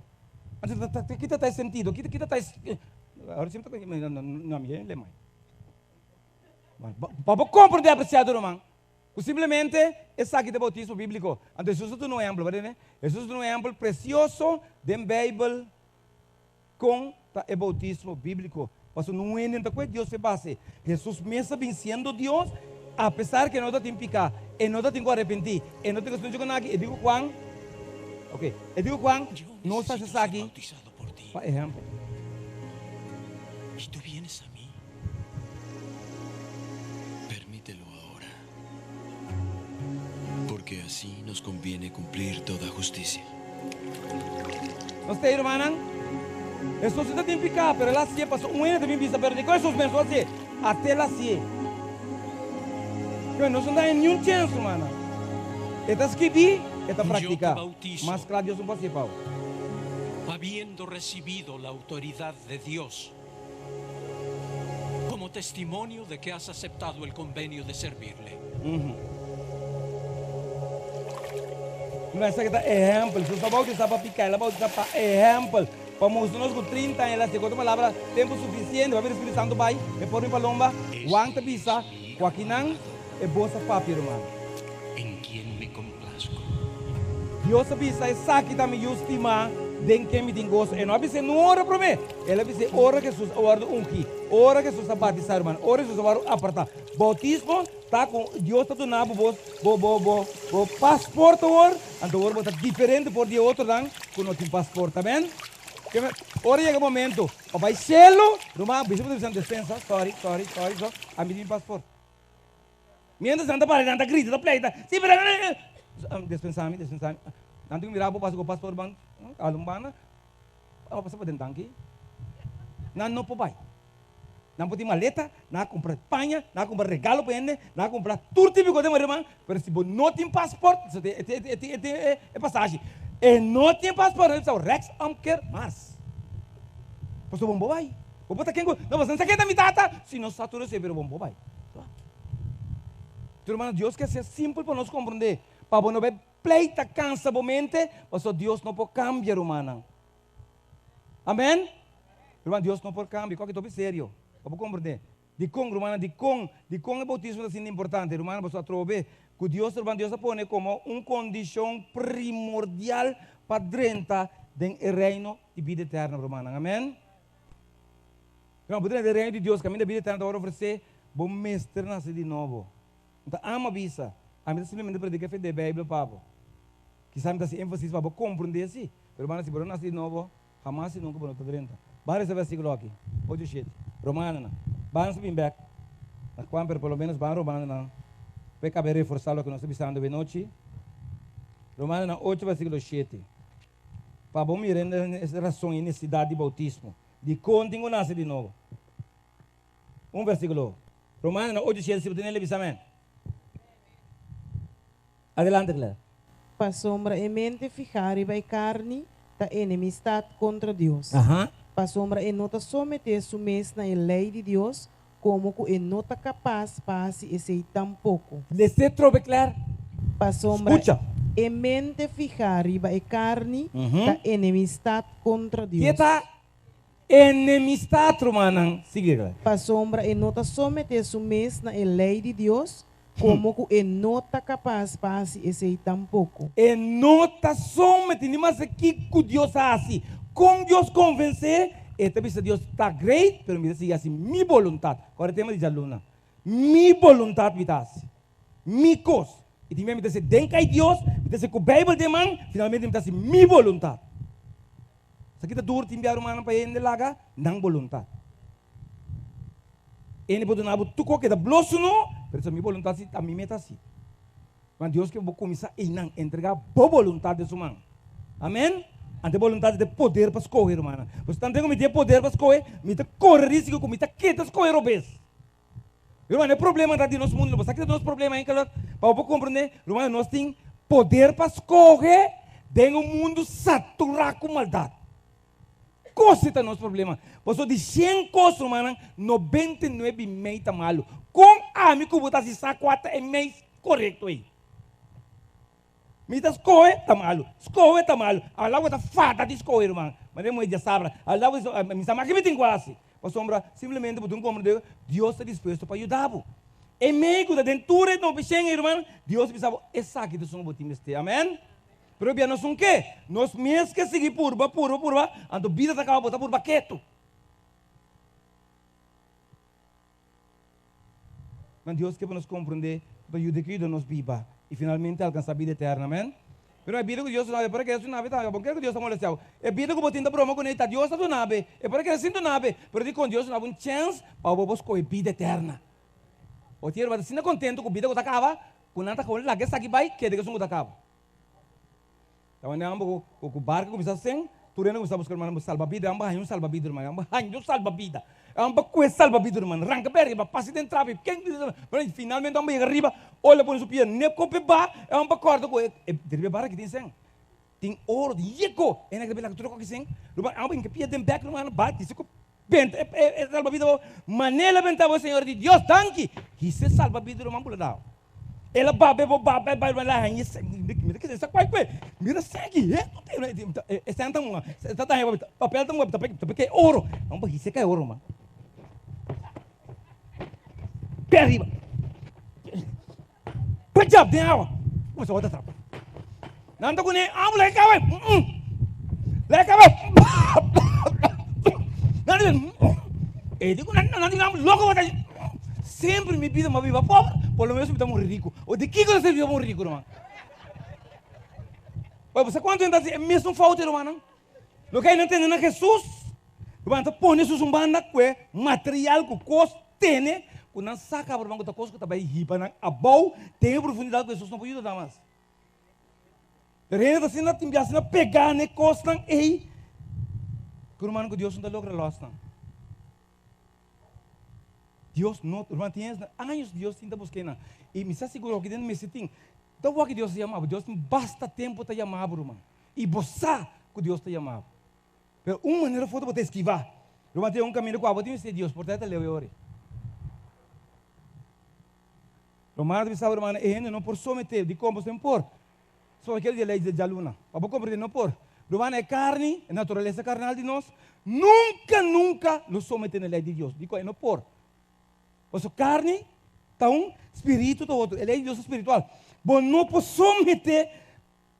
Então, que tá sentido, que tá agora sempre tá não me é mais. Para compreender apreciado, irmão. Simplesmente, esse aqui é o bautismo bíblico. Então, Jesus é um exemplo, né? Jesus é um exemplo precioso da Bíblia com o bautismo bíblico. Mas não é nem coisa Deus fez base. Jesus mesmo vencendo Deus, apesar que não tem que picar, e não tem que arrepentir, e não tem que estudar nada. Eu digo quando, ok, eu digo quando, não está aqui, por exemplo. Y tú vienes a mí. Permítelo ahora. Porque así nos conviene cumplir toda justicia. Não está, irmã? Jesus não tem que picar, mas ela se passou um ano também vista perder. Qual é Jesus mesmo assim? Até ela se. Não se dá nenhum chance, irmã. Está escrever, está praticar. Mas claro, Deus não pode ser pau. Habiendo recibido la autoridad de Dios, como testimonio de que has aceptado el convenio de servirle. Não é só que tá exemplo, se só bautizar para picar, ela bautizar para exemplo. Para mostrar-nos com 30 anos, ela se conta uma palavra, tempo suficiente, vai ver o Espírito Santo vai, e por para lomba, wang tapisa, quaquinan, e bolsa papi, irmão. En quien me complazco. Deus avisa, é saque da minha estima, den que me tem gosto. E não avisa, não ora para mim. Ela avisa, ora que Jesus aguarda unki, ora que Jesus batizar, irmão, ora que Jesus aguarda apartar. Bautismo, tá com Deus está do nabo, bo passaporte or, então ora está diferente por de outro dan, com não tem passaporte, tá bem? Ora chega o momento, o vai selo, irmão, bispo de Santa Dispensa, sorry, a mim tem passaporte. Mientras Santa para Santa grita, da pleita, sim, pero dispensame. Nanti mirar apa pasok paspor bang, alumbana, apa pasal pada tangki, não pobai, não pode maleta, não comprar panha, não comprar regalo para ele, não comprar tudo típico de irmão, pero se você não tem passaporte, é passagem, e não tem passaporte, você Rex Amker Mars, pastor bom pobai, o bota quem go, não você não sabe da mitata, se não satura se vira bom pobai. Irmão, Deus quer ser simples para nós compreender. Para não ver pleita cansa a mente, mas Deus não pode cambiar, humana. Amém? Irmão, Deus não pode cambiar. Qual que é sério? Para compreender. De com, irmã, de com o bautismo é assim importante. Irmã, você trove que Deus, irmão, Deus põe como uma condição primordial para dentro do reino de vida eterna, irmã. Amém? Irmão, para dentro do reino de Deus, caminho da vida eterna, vai oferecer, bom mestre nascer de novo. Então, ama visa. A mim simplesmente predica a Bíblia, papo. Que sabe que ênfase para compreender assim. Mas se você nascer de novo, jamais nunca vai estar dentro. Vários versículos aqui. Pode ser. Romana. Vamos vir back. Na qual, pelo menos, vamos Romana. Para caber reforçar o que nós estamos pensando de noite. Romana 8, versículo 7. Para bom mirar essa razão e necessidade de bautismo. De continuar nascer de novo. Um versículo. Romana 8, 7, se você tem ele, amém. Adelante, Clara. Para sombra em mente fijar e vai carne, da enemistade contra Deus. Para sombra em nota someter su mes na lei de Deus, como que em nota capaz passe e sei tampouco. Você trove claro? Para sombra Escucha. em mente fijar e vai carne, da enemistade contra Deus. Que está enemistade, romana. Sigue, Clara. Para sombra em nota someter su mes na lei de Deus, como que em nota capaz passe e sei tampouco. E nota somente, nem mais aqui que Deus faz. Com Deus convencer, e também Deus está great, pero me diz assim, minha vontade. Agora temos de aluna. Minha vontade me dá. Minha coisa. E também me diz, denca em Deus, me diz que a Bíblia de man, finalmente me diz minha vontade. Se kita duro timbiar humana para ele laga, não vontade. Ele pode não tuco que da blosso não, mas a minha vontade a mim meta assim. Mas Deus que vou começar a entregar boa vontade de sua mão. Amém? Ante vontade de poder para escolher, irmã. Você não tem como ter poder para escolher, me te corre risco como te quer escolher o bes. Irmã, não é problema da nosso mundo, você que nosso problema aí, para eu compreender, irmã, nós temos poder para escolher dentro um mundo saturado com maldade. Coisa está nosso problema. Você de 100 coisas, irmã, 99 meio está malo. Com amigo que você se quatro é meio correto aí. Me diz escolhe está malo. Escolhe está malo. A lá está fada de escolher, irmã. Mas não é de sabra. A lá me está que me tem quase. Mas sombra simplesmente por compreender, Deus está disposto para ajudar. É meio da dentura não precisa, irmã. Deus precisa essa aqui do som botim este. Amém. Pero bien, nós não que? Nós mesmos que seguir purba, a vida está acabando botar purba quieto. Mas Deus quer para nos compreender, para ajudar que nos viva e finalmente alcançar a vida eterna, amém? Pero a vida que Deus não é para que Deus não é tá, porque Deus está molestado. É vida que botinda broma com ele, Deus está do nave, é para que ele sinta nave, pero com Deus não há uma chance para vos escolher vida eterna. O tio vai se não contento com a vida que acaba, com nada com ele lá que está aqui vai, que de que não acaba. Então, nós o barco começa assim, turendo começa a buscar uma salva-vida, um salva-vida, um salva-vida. Com esse salva-vida, irmão, arranca perto, passa dentro da trave, finalmente vamos chegar arriba, olha para o pia, nem com o peba, corda com ele. Deve barra que tem assim. Tem ouro, de yeco, é naquele bela troca que assim. Vamos em que pia tem back, irmão, bate, isso com salva a vida. Manela bentava o Senhor de Deus, tanque. Que se salva a vida do mambo lá. Ela babe lá, mira que essa qual é? Mira segue, essa anda uma, essa tá papel tá uma, tá porque ouro. Não pode ser que é ouro, mano. Pé arriba. Pejab de água. Como se outra trapa. Não tá com nem, lá cá vai. Lá cá vai. Não digo não louco vai. Sempre me pide uma viva pobre, por lo menos me estamos rico. O de que você vive muito rico, irmão? Você quanto ainda é mesmo falta, irmão? Lo que não entende é Jesus. Irmão, põe Jesus um banda que material que custa tem, que não saca para banco da coisa que está bem ripa, não abau tem profundidade que Jesus não pode dar mais. Reina assim não tem assim não pegar ne costa ei, que irmão que Deus não logra lost não. Deus não, irmão, tem anos Deus ainda buscando. E me assegurou que dentro de mim tem. Então, o que Deus te chamava? Deus não basta tempo te chamar, irmão. E você que Deus te chamava. Mas uma maneira foi você esquivar. Irmão, tem caminho que você tem que Deus, portanto, leu e ore. Romano deve saber, irmão, e não por someter, de como você pôr. Só aquele de lei de Jaluna. Para compreender, não por. Irmão, é carne, é natureza carnal de nós. Nunca nos someter na lei de Deus. Digo, é não por. A carne está espírito do outro. Ele é Deus espiritual. Bom, não pode someter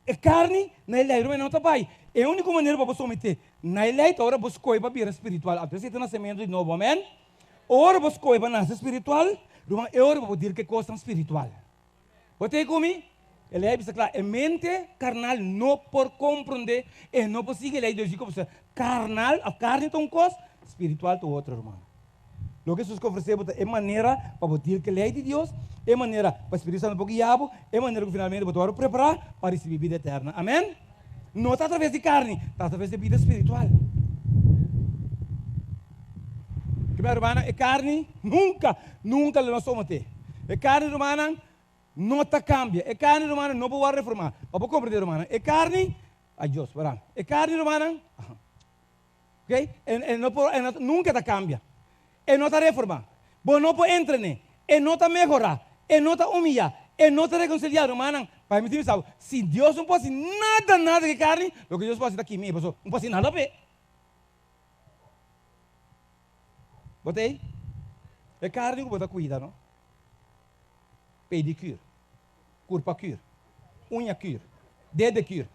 a carne na lei. Não está bem. É a única maneira para someter na lei. Agora você coi para vir espiritual. Até você tem nascimento de novo, amém? Ora você coi para nascer espiritual. E ora para dizer que coisa espiritual. Você tem comigo? Ele é claro. A mente carnal não pode compreender. E não pode seguir a lei de Deus. Carnal, a carne é uma coisa. Espiritual é outra, irmão. Lo que Jesus ofereceu é maneira para botar que a lei de Deus, é maneira para o Espírito Santo para guiar, é maneira que finalmente você vai preparar para receber vida eterna. Amém? Não está através de carne, está através de vida espiritual. Que minha irmã, a carne nunca lhe nós someter. A carne, irmã, não está cambia. A carne, irmã, não pode reformar. Para compreender, irmã, a carne, adiós, para. A carne, irmã, ok? Nunca está cambia. E não está reformar. Bom, não pode entrar, e não está melhorar, e não está humilhar, e não está reconciliar, irmão. Para mim, sabe, se Deus não pode nada de carne, o que Deus pode aqui mesmo, não pode nada a ver. Botei? É carne que você cuida, não? Pedicure, curpacure, unha cure, dedo cure,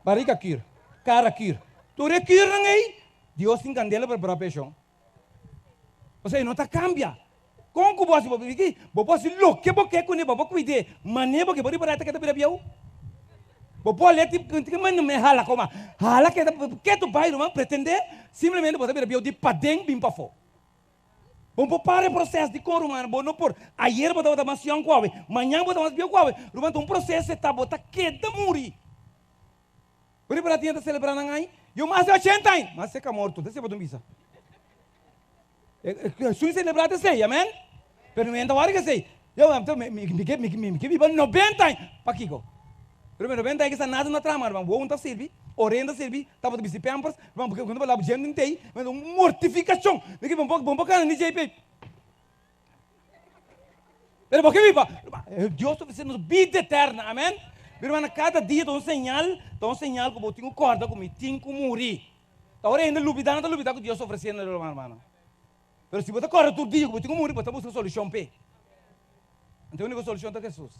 barriga cure, cara cure. Tudo é cure, não é? Deus tem candela para a paixão. Você não está cambia. Como que você pode dizer? Você louco, você quer você cuidar. Mas nem porque você pode estar bem. Você pode ler que não me hala como hala que tu pai não pretende simplesmente você bem de padeng bem para fora. Você para o processo de cor humano, não por ayer você está mais young quase, amanhã você está mais bem quase. Um processo está você quer morrer. Você para tentar celebrar aí, eu mais de 80 anos, mas você está morto, você pode misa. Sui celebrate sei, amém? Pero me hora que sei. Eu me vivo 90 anos. Para Kiko. Pero 90 anos que está nada na trama, irmão. Vou onde servir, orenda servir, estava de bicicleta pampers, vamos porque quando vai lá gente não tem, mas uma mortificação. Me vamos cara nem JP. Pero porque viva, Deus está fazendo vida eterna, amém? Irmão, cada dia dá um sinal que eu tenho corda comigo, tenho que morrer. Agora ainda lubidana que Deus está oferecendo, irmão. Pero se você corre todo dia, você tem que morrer, você busca solução pé. Então a única solução é Jesus.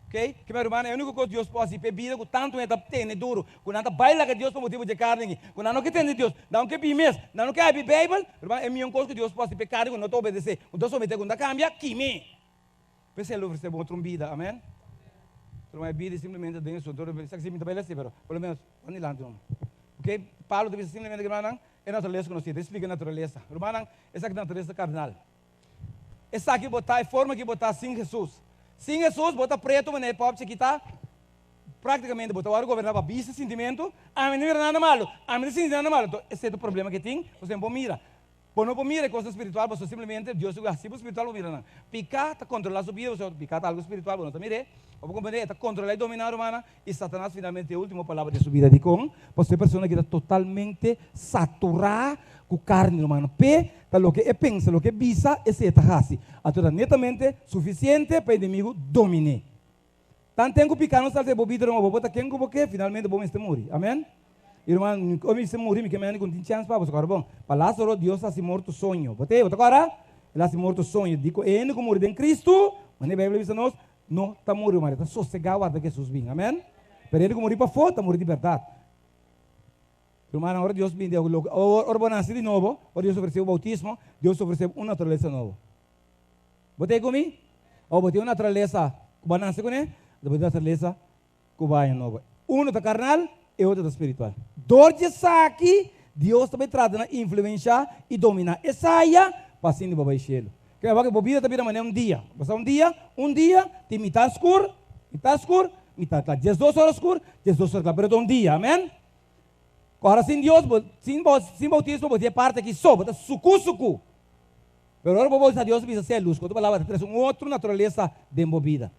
Ok? Que meu irmão, é a única coisa que Deus pode fazer, bebida, com tanto é tem duro, com nada baila que Deus por motivo de carne, com nada que tem de Deus, não que bimes, não que abrir Bíblia, irmão, é a minha coisa que Deus pode fazer carne, não estou obedecer, não estou someter, quando cambia, que me. Pensei ele oferecer outra vida, amém? Então a vida simplesmente dentro, todo mundo sabe que se me estabelece, pero pelo menos, vamos lá então. Ok? Paulo deve simplesmente irmão, é natureza conhecida, explica a natureza. Irmão, essa é a natureza carnal. Essa aqui botar, é a forma que botar sem Jesus. Sem Jesus, botar preto, mas é pobre, que está praticamente, botar agora governar para esse sentimento, a mim não é nada malo, a mim não é nada malo. Então, esse é o problema que tem, você não mira. Por não mira coisa espiritual, você simplesmente, Deus é assim, espiritual não mira não. Picar, está controlar sua vida, você picar algo espiritual, você não mira. Ou compreender, está controlar e dominar humana, e Satanás finalmente é a última palavra de sua vida. De com, você é pessoa que está totalmente saturada com carne humana. P, está lo que pensa, lo que visa, esse é assim. Então, netamente suficiente para o inimigo dominar. Tanto tempo picar não sabe bobida, não vou botar quem porque finalmente vamos este morrer. Amém? Irmão, como se morrer, me queimando com chance para você, bom. Para Lázaro, Deus ha se morto sonho. Botei, bota agora? Ele ha se morto sonho. Digo, ele como morre em Cristo, mas a Bíblia diz nós, não está morrendo, mas está sossegado até que Jesus venha. Amém? Pero ele como morre para fora, está morrendo de verdade. Irmão, agora Deus vem, agora nasce de novo, agora Deus ofereceu o bautismo, Deus ofereceu uma natureza nova. Botei comigo? Ou botei uma natureza, como nasce com ele? Depois da natureza, cubana nova. Um está carnal e outro está espiritual. Dor de saque, Deus também trata de influenciar e dominar. Essa aí, passinho de babai chelo. Que é que bobida também maneira um dia. Passa um dia, tem metade escuro, metade claro. 12 horas escuro, 12 horas claro. Pero um dia, amém? Agora, sem Deus, sem bautismo, você parte aqui só, você sucu. Pero agora, vou dizer, Deus precisa ser luz. Quando a palavra traz outra natureza de movida.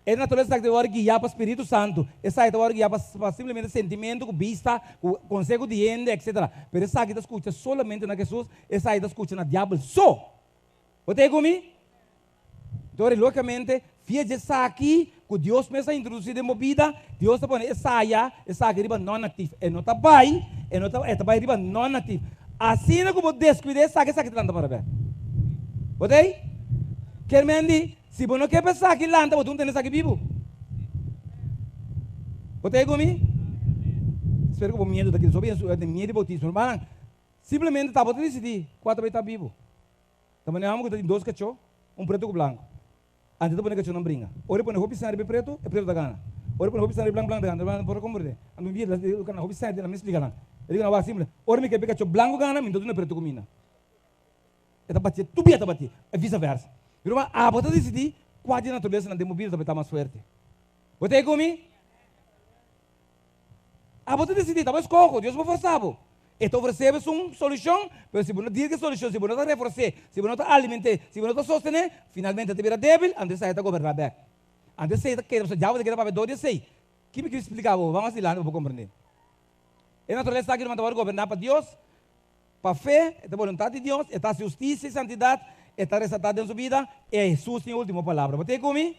É a natureza que vai guiar para o Espírito Santo. Essa vai guiar para simplesmente sentimento, vista, conselho de gente, etc. Mas essa aqui está escutando solamente na Jesus, essa aí está escutando na diabo só. Você comigo? Então, logicamente, fia de essa aqui, que Deus começa a introduzir de movida, Deus está pondo essa aqui riba non-ativo. E não está bem, e não está bem riba non-ativo. Assim como descuidar essa aqui está para ver. Você? Quer me dizer? Se você não quer pensar que lá, você não tem aqui vivo. Você é comigo? Espero que o medo daqui, só bem medo de bautismo. Mas, simplesmente, você decidir, quatro está vivo. Também não tem 2 cachorros, um preto com branco. Antes de pôr cachorro não brinca. Ora põe roupa sangue preto, é preto da gana. Ora põe roupa sangue branco da gana, não pode compreender. A minha vida, eu canto roupa sangue, não me explica lá. Ele diz, não, simples. Ora me quer cachorro branco gana, me dá preto com mina. É bater, tu bia bater, é vice-versa. Irmão, você decidir qual a natureza na demobida também está mais forte. Você é comigo? Você decidir, está mais coco, Deus vai forçar. Então oferece uma solução, mas se você não diz que solução, se você não está reforçando, se você não está alimentando, se você não está sustentando, finalmente você vira débil, antes você está governando bem. Antes você está querendo, já você quer para ver 2 sei. Que me explicar, vamos lá, não vou compreender. A natureza está aqui, não está governar para Deus, para fé, é a vontade de Deus, é a justiça e santidade, está resaltada em sua vida, é Jesus em última palavra. Você comigo?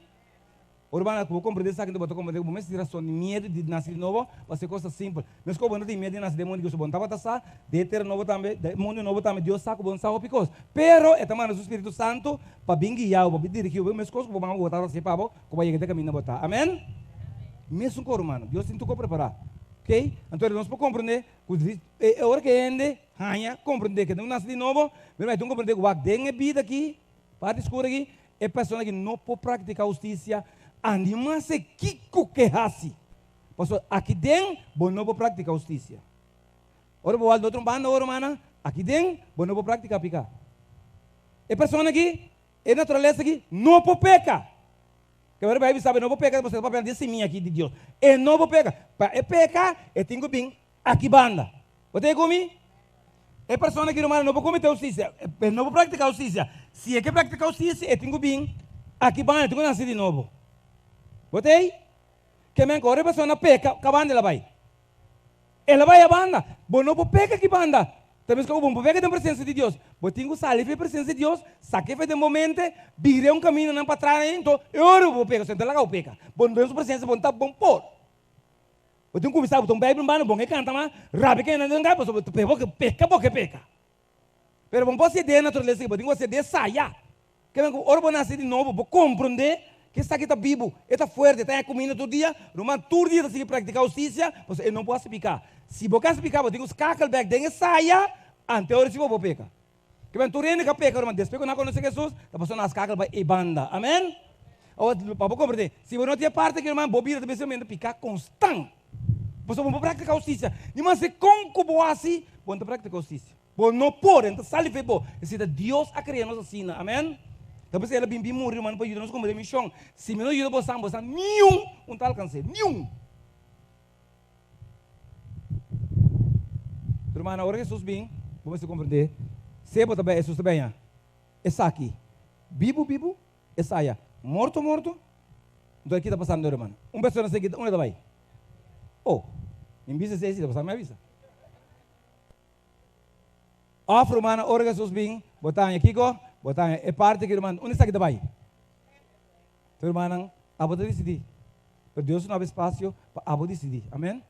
Urbana, vou compreender isso aqui, vou compreender, mas se ração de medo de nascer de novo, vai ser coisa simples. Mas como não tem medo de nascer de mundo, que eu sou bom, de ter novo também, de mundo novo também, Deus sabe que bom sabe picos. Pero, é também o Espírito Santo, para bem guiar, para dirigir, mas coisas que vamos botar assim para como vai chegar caminho botar. Amém? Mesmo com humano, Deus tem que preparar. Ok? Então, nós podemos compreender, é hora que ende, compreender que não nasce de novo, mas não compreender que o que vida aqui, parte escura aqui, é pessoa que não pode praticar justiça, anima se kiko que hasi. Pastor, aqui dentro, bom não pode praticar justiça. Ora, vou ao outro bando, ora, mana, aqui dentro, bom não pode praticar picar. É pessoa aqui, é natureza aqui, não pode pecar. Que agora vai saber, não vou pecar, você vai pegar desse mim aqui de Deus. É não vou pecar. Para pecar, é tenho bem aqui banda. Você comigo? É pessoa que não pode cometer justiça, não vou praticar justiça. Se é que praticar justiça, é tenho bem aqui banda, tenho que nascer de novo. Botei? Que me agora a pessoa peca, que banda ela vai? Ela vai a banda. Bom, não vou pecar que banda. Também que eu vou pegar da presença de Deus. Botei que sair da presença de Deus, saquei de momento, virei um caminho não para trás, então eu vou pegar, senta lá que eu peca. Bom, Deus presença, bom, tá bom por. Botei que conversar, botei bem bom, bom, que canta, mas rabi que não dá, peca, porque peca. Pero bom, pode ser de natureza, botei que você de saia. Que me agora vou nascer de novo, vou compreender que está aqui está vivo, está forte, está comendo todo dia, não todo dia está praticar justiça, você não pode explicar. Se você explicar, você tem que escacar back, tem que sair, ante hora se você peca. Que bem, tu rende que peca, mas depois que não conhece Jesus, a pessoa não escacar vai e banda, amém? Ou para você compreender, se você não tem parte que irmão bobira, também você vai picar constante. Você não pode praticar justiça. Mas se como assim, você não praticar justiça. Você não pode, então sai de boa. Se Deus a criar nós assim, amém? Depois ela bim morrer, mano, para ajudar nós como missão. Se não ajuda você, nenhum, não está alcançando, nenhum. Irmã, na hora que Jesus vem, vamos compreender, Sebo também, Jesus também. Essa aqui. Bibo, essa aí. Morto. Então aqui está passando, irmão. Pessoa seguida, onde vai? Oh, em visa se está passando minha visa. Afro, mano, ora Jesus bem, botar aqui, botar é parte que, irmão, onde está aqui vai? Então, irmão, abo decidir. Pero Deus não abre espaço para abo decidir. Amém?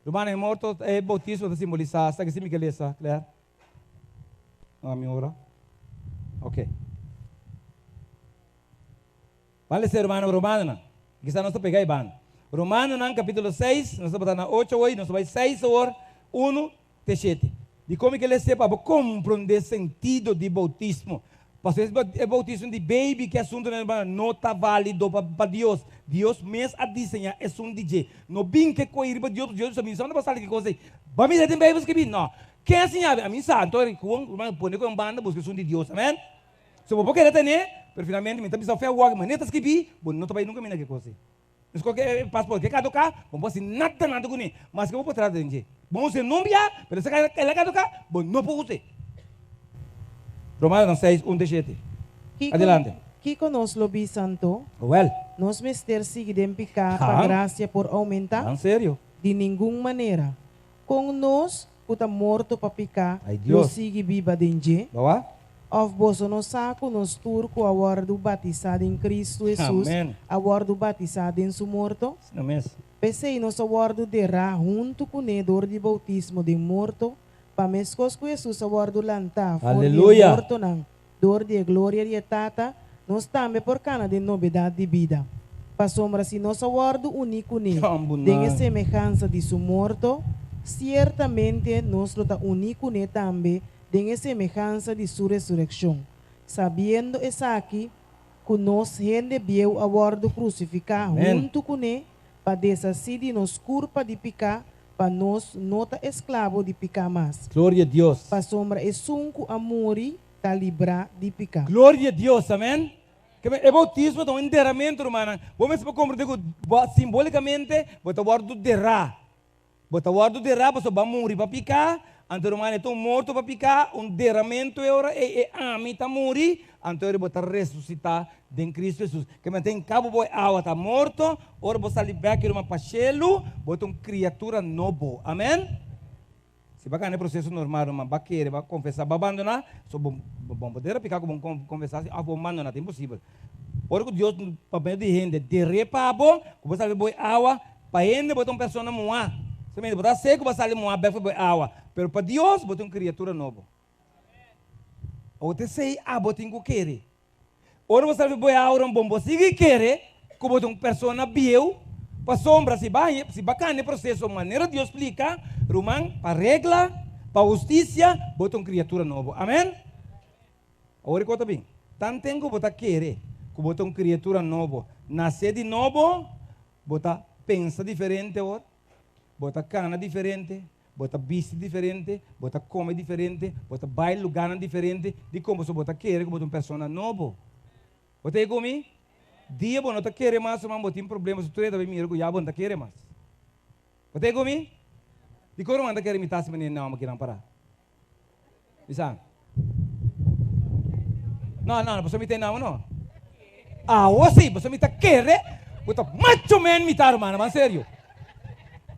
Irmão, é morto, é bautismo, está simbolizado, está aqui, Migueleza, claro? A minha hora? Ok. Vale ser, irmão, Romano, que está nós pegar e ban. Romano, capítulo 6, nós estamos na 8 hoje, nós vamos 6 horas, 1 até 7. De como que ele sepa compreender o sentido de bautismo. Porque é bautismo de baby, que é assunto não está válido para Deus. Deus mesmo a desenhar é um DJ. Não bem que coisa para Deus também. Só não passa que coisa. Para mim, tem baby que não. Quem assim, a mim sabe, então, põe com banda, busca o som de Deus, amém? Se você quer ter, pero finalmente, me está fé o mas neta que vi, não está nunca me naquela coisa. Mas qualquer passaporte que caducar, bom, você nada com ele. Mas que eu vou trazer, gente. Bom, você não via, mas se ele caducar, bom, não pode usar. Romanos 6, 1 de 7. Adelante. Que conosco lobi santo, Well, nos mester seguidem picar para graça por aumentar, en serio. de nenhuma maneira. Com nós, puta morto para picar, Ai, Deus. nos sigue viva dengue. Bawa? Of boso no saco, nos turco, a wardo batizado em Cristo Jesus, Amém. a wardo batizado em su morto. Não mesmo. Pensei nos a wardo derá junto com o dor de bautismo de morto, para mescos com Jesus a wardo lantar, for de Aleluia. morto não, dor de glória de tata, nos também por cana de novidade de vida. Para sombra se nos a wardo único ne, tem a semelhança de su morto, certamente nos lo único ne também, tem a semelhança de sua ressurreição. Sabendo essa aqui, que nos gente viu a bordo crucificar junto com ele, para desacir nos culpa de picar, para nós nota escravo de picar mais. Glória a Deus. Para sombra é sunco a morrer, para livrar de picar. Glória a Deus, amém? É bautismo, é um enterramento, irmã. Vamos compreender que simbolicamente, bota o guardo de rá. Bota o guardo de rá, você vai morrer para picar. Então, irmão, é morto para picar, derramamento é a mim está morrer, então ele vai ressuscitar em Cristo Jesus. Que mantém cabo boi água está morto, ora você libera uma pachelo, bota uma criatura nova. Amém? Se vai ganhar processo normal, irmão, vai querer, vai confessar, vai abandonar, só bom poder picar como confessar, vou abandonar, é impossível. Ora que Deus para meio de gente, de repabo, você vai boi água, para ele bota uma pessoa moar. Se me botar seco, vai sair uma befa de água. Pero para Deus, botar uma criatura nova. Ou te sei, botar um querer. Ora você vai botar água, um bombo, se querer, que botar uma pessoa biel, para sombra, se bacana o processo, maneira Deus explica, Romão, para regra, para justiça, botar uma criatura nova. Amém? Agora conta bem. Tanto tempo botar querer, que botar uma criatura nova. Nascer de novo, botar pensa diferente agora. Bota cana diferente, bota bici diferente, bota come diferente, bota baile lugar diferente, de como você bota querer, como uma pessoa nova. Bota aí comigo? Dia bom, não tá querer mais, mas botem problemas, tu também mira que já bom tá querer mais. Bota aí comigo? De como anda querer imitar se menino não, aqui não parar. Bisa? Não, você me tem não. Você me tá querer, bota macho man imitar, mano, sério.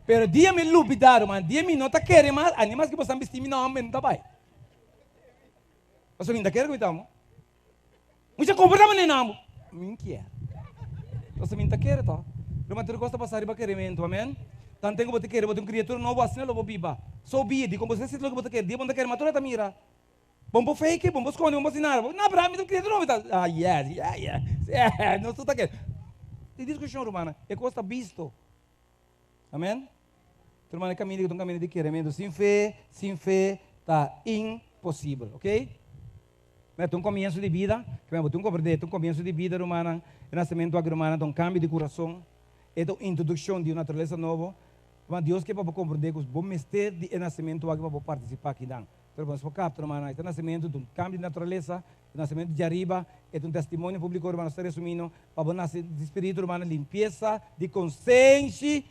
Pero dia me lubidaram, man, dia me não tá querendo mais, animais que você vestir me não amém, tá pai. Você ainda quer que estamos? Você compra também não, mentira. Você ainda quer, tá? Pero mas tu gosta passar riba querimento, amém? Tanto tenho que querer, botar uma criatura nova assim, não vou biba. Só bi, de como você se logo botar querer, dia bom tá querer, mas tu tá mira. Bombo fake, bombo esconde, bombo sinar, não para mim tu criatura nova, tá? Yes, não tu tá querendo. De discussão romana, é costa visto. Amém? Irmão, é caminho de querimento. Sem fé, está impossível, ok? Mas um começo de vida, um começo de vida, irmã, o nascimento irmã, um cambio de coração, é uma introdução de uma natureza nova. Mas Deus quer para compreender que os bons mestores de nascimento para participar aqui. Pero vamos focar, hermano, este nascimento de um cambio de natureza, o nascimento de arriba, é um testemunho público, hermano, está resumindo, para o nascimento de espírito, hermano, limpeza de consciência,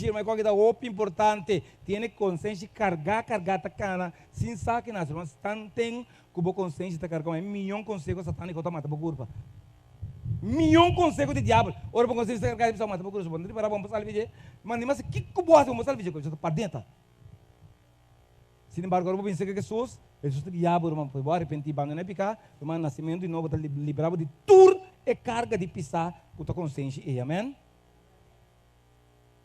irmão, qual que é o importante, tem consciência cargar a cana, sem saber que nós, irmãos, tem como consciência está carregando, milhão consejos satânicos que mata por culpa. Milhão consejos de diabo, ora por consciência está carregando, mata por culpa, não tem para vamos passar o vídeo, mas que boa, vamos passar o vídeo, coisa para dentro. Sin embargo, agora eu pensei que Jesus está guiado, irmão, para o arrepender, não é picar, irmão, nascimento de novo, está liberado de tudo e carga de pisar com a consciência, amém?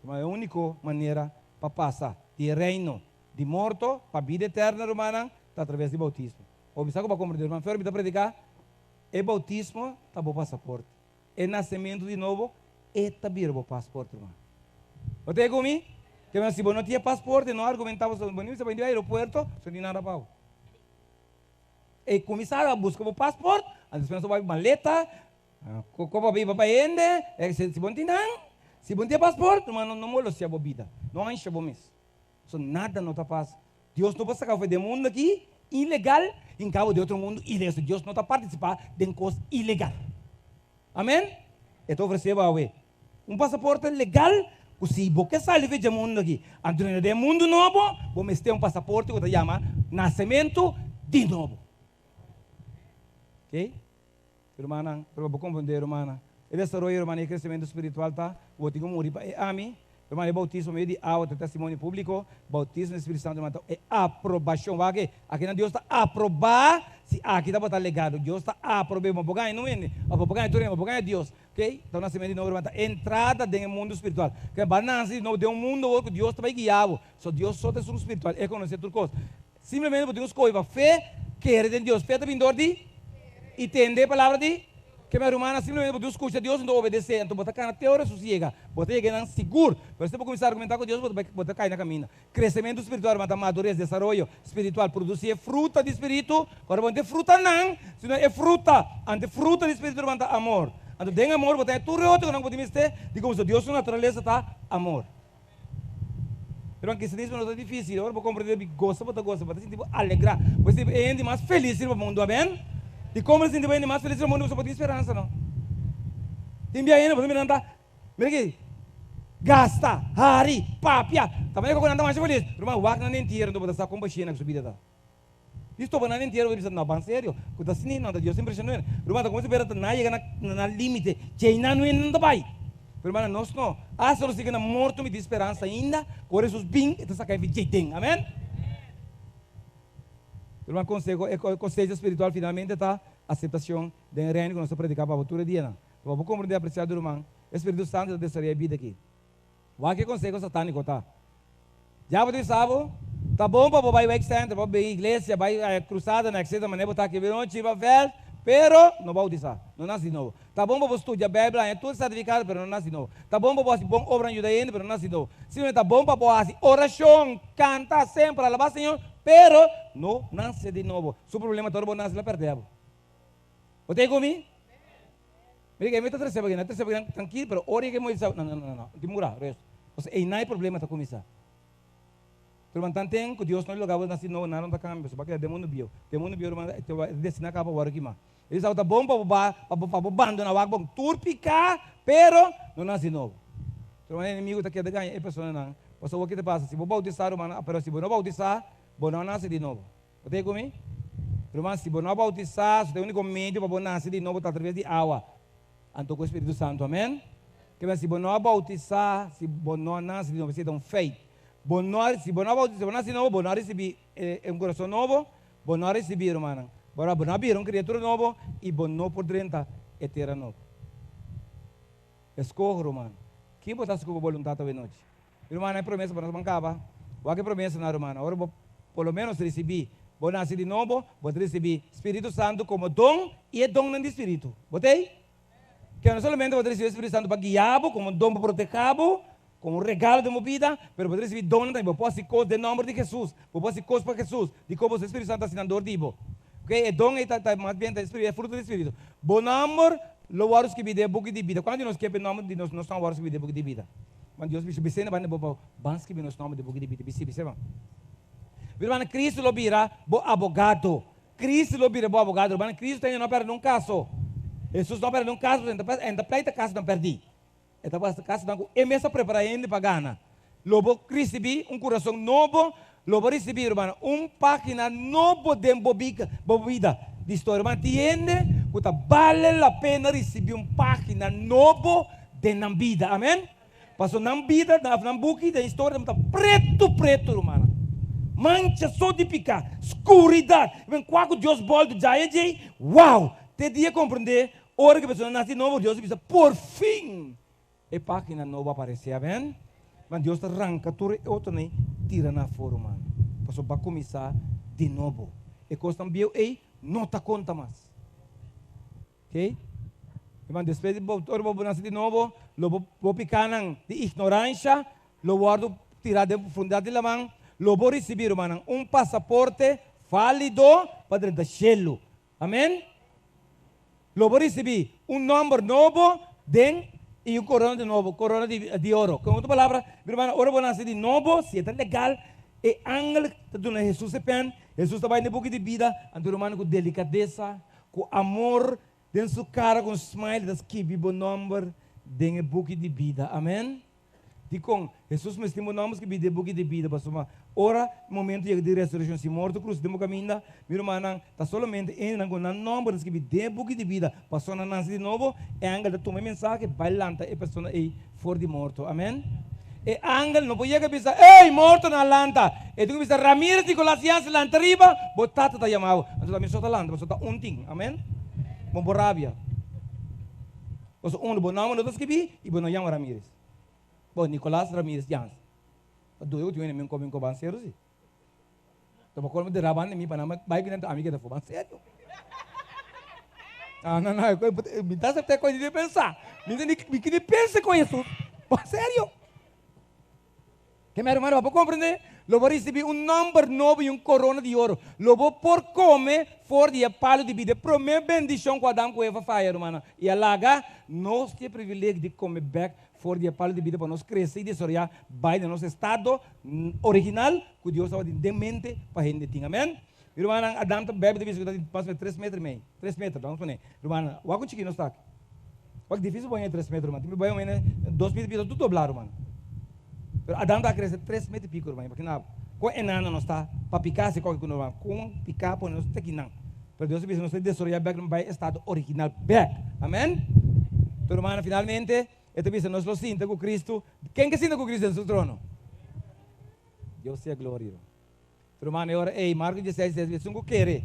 Mas é a única maneira para passar de reino de morto para a vida eterna, irmã, está através do bautismo. Observe para compreender, irmão, foi para predicar, é bautismo, está bom passaporte. É nascimento de novo, é também bom passaporte, irmão. Você é comigo? Que se você não tinha passaporte, não argumentava, você vai ir ao aeroporto, você não tinha nada para. E começaram a buscar o passaporte, a dispensa vai maleta, como vai para ende, se você não tinha passaporte, não molo se a bebida, não enche o mês. So nada não está fácil. Deus não pode sacar o do mundo aqui, ilegal, em cabo de outro mundo, ilegal. Deus não está participando de coisa ilegal. Amém? Então ofereceu a passaporte legal. Se você sai do mundo aqui, dentro do mundo novo, vamos ter passaporte que se chama nascimento de novo. Ok? Irmã, para você compreender, irmã, o desarrollo, irmã, o crescimento espiritual, tá? Vou ter que morrer para mim. Irmã, o bautismo meio de água, testemunho público, bautismo do Espírito Santo, é aprovação. Aqui Deus está aprovar, se aqui está botando legado, Deus está aprovando, não é Deus. Ok? Então, nascimento de novo, irmã, entrada dentro do mundo espiritual. Que vai nascer de um mundo que Deus está guiando. Só Deus só tem um espiritual, é conhecer tudo coisa. Simplesmente podemos escolher fé, querer em Deus, fé está vindo de entender a palavra de que minha irmã simplesmente porque escuta Deus não obedecer, então botar na teoria sossega, botar chegar seguro, para você começar a argumentar com Deus, botar cair na caminho. Crescimento espiritual, madurez, desenvolvimento espiritual, produzir fruta de espírito, agora não é fruta não, senão é fruta, ante fruta de espírito, manda amor. Ante tem amor, botar tudo outro que não podemos ter, digo, Deus na natureza está amor. Pero que cristianismo não é difícil, agora vou compreender, gosta, botar sentir alegrar, você é mais feliz no mundo, amém? E como se sentir mais feliz no mundo, você pode ter esperança, não? Tem bem ainda, você me anda, mira aqui, gasta, hari, papia, também quando anda mais feliz, irmão, o ar não é inteiro, não pode estar com baixinha na subida, tá? Isto para não inteiro, ele diz, não, bem sério, quando assim não, Deus sempre impressionou, irmão, como se verá, não chega na limite, cheina não é nada vai. Irmão, nós não, a só se na morto me de esperança ainda, por isso os bem, então saca de jeitinho, amém? Irmão, conselho espiritual finalmente está a aceitação do reino que nós predicamos para o futuro dia, não? Então, vou compreender apreciado, irmão, o Espírito Santo desejaria a vida aqui. O que conselho satânico tá? Já você sabe, tá bom para vai ao center, para a igreja, vai a cruzada, na etc, maneira botar aqui, não tive fé, pero não vai utilizar, não nasce de novo. Tá bom para você estudar a Bíblia, é tudo certificado, pero não nasce de novo. Tá bom para você bom obra em judaísmo, pero não nasce de novo. Simplesmente tá bom para você oração, cantar sempre, alabar o Senhor, pero não nasce de novo. Seu problema todo nasce lá perto. Você tem comigo? Mira que me está trazendo tranquilo, pero ore que me diz, não, demora, resto. Você aí não é problema tá começar. Pero mantém que Deus não lhe logava nascer novo, não tá cambio, só para que demônio bio, irmão, te vai destinar cá para o aqui, mas eles tá bom para abandonar o água, turpicar, pero não nasce novo. Então o inimigo tá aqui de ganhar, é pessoa não. Você o que te passa? Se você bautizar, irmão, pero se você não bautizar, você não nasce de novo. Você comigo? Irmão, se você não bautizar, o único meio para você nascer de novo está através de água. Então com o Espírito Santo, amém? Que se você não bautizar, se você não nasce de novo, você tem fé. Se você não bautizar, você nasce de novo, você não recebe um coração novo, você não recebe, irmão. Agora, você não abrir uma criatura nova e você não poderá entrar eterna novo. Escorre, irmão. Quem você escolhe a vontade da noite? Irmão, é promessa para nós bancava. O que é promessa, não, irmão? Agora, pelo menos receber, você nasce de novo, você recebe Espírito Santo como dom e é dom do Espírito. Botei? Que não somente você receber o Espírito Santo para guiar, como dom para proteger, como regalo de uma vida, mas você receber dom também. Você pode coisas em nome de Jesus, você pode coisas para Jesus, de como o Espírito Santo está assinando de você. Ok? É dom, é mais bem, é fruto do Espírito. Bom amor, louvaros que vida é book de vida. Quando nós queremos nome de nós, nós estamos louvaros que vida é book de vida. Quando Deus me chama, vai no bom, bans que nós nome de book de vida, bisi, bisi, Irmão, Cristo lo vira bo abogado. Cristo lo vira bo abogado. Irmão, Cristo tem não perde um caso. Jesus não perde um caso, ainda pleita caso não perdi. Então, essa caso não é mesmo preparando para ganhar. Lobo recebi coração novo, lobo recebi, irmão, página novo de bobida de história. Irmão, entende? Que vale a pena receber página novo de na vida. Amém? Passou na vida, na book da história, preto, irmão. Mancha só de picar, escuridão. Vem quando Deus volta de jai, uau! Te dia compreender, hora que a pessoa nasce de novo, Deus diz, por fim, a página nova aparecer, amém? Mas Deus arranca tudo e outro nem tira na fora, mano. Passou para começar de novo. E costa também, não está conta mais. Ok? Mas depois de todo nascer de novo, vou picar de ignorância, vou tirar de profundidade da mão, vou receber, mano, passaporte válido para dentro do cielo. Amém? Vou receber número novo e corona de novo, corona de ouro. Com outra palavra, irmão, ora vou nascer de novo, se é legal, e ángel que dona Jesus se pen, Jesus está no book de vida, ando irmão com delicadeza, com amor, dentro sua cara com smile, das que vive o número dentro do book de vida. Amém? Dicom, Jesus me estimou nomes que vive o book de vida, mas ora momento de ressurreição, se morto cruz, demo caminho, meu irmão, está somente em números que vive o book de vida, passou na nasce de novo, e ángel da tua mensagem, bailanta e pessoa aí fora de morto. Amém? E ángel não podia que pensar, ei, morto na lanta. E tu que pensar, Ramírez de Colassians lanta arriba, botata está chamado. Então a pessoa está lanta, a pessoa está unting. Amém? Bom borrábia. Então bom nome não está e bom não Ramírez. Bom, Nicolás Ramírez Jans. Do eu tenho nem como banseiro sim. Então quando me derraban nem me para não vai que não amiga da foban sério. Ah, não, me dá até coisa de pensar. Me que pensa com isso. Sério? Que meu irmão, vou compreender? Lobo recebi número novo e corona de ouro. Lobo por comer fora de palo de vida. Primeira bendição que Adão com Eva faz, irmão. E alaga, nós temos privilégio de comer back fora de palo de vida para nós crescer e desarrollar vai no nosso estado original que Deus estava de mente para a gente. Amém? Irmão, Adão bebe de vez em quando 3 metros e meio. 3 metros, vamos poner. Irmão, o que chiquinho está aqui? O que difícil banhar 3 metros, irmão. Tem banhar 2 metros, tudo doblar, irmão. Adão está crescendo 3 metros e pico, irmão. Porque não, com enano não está, para picar se qualquer coisa, com picar por nós tem que não. Para Deus se nós desarrollar back no estado original back. Amém? Então, irmão, finalmente, este vez nós lo sinta com Cristo. Quem que sinta com Cristo em seu trono? Deus seja glória. Então, irmão, agora, Marcos 16, se você quer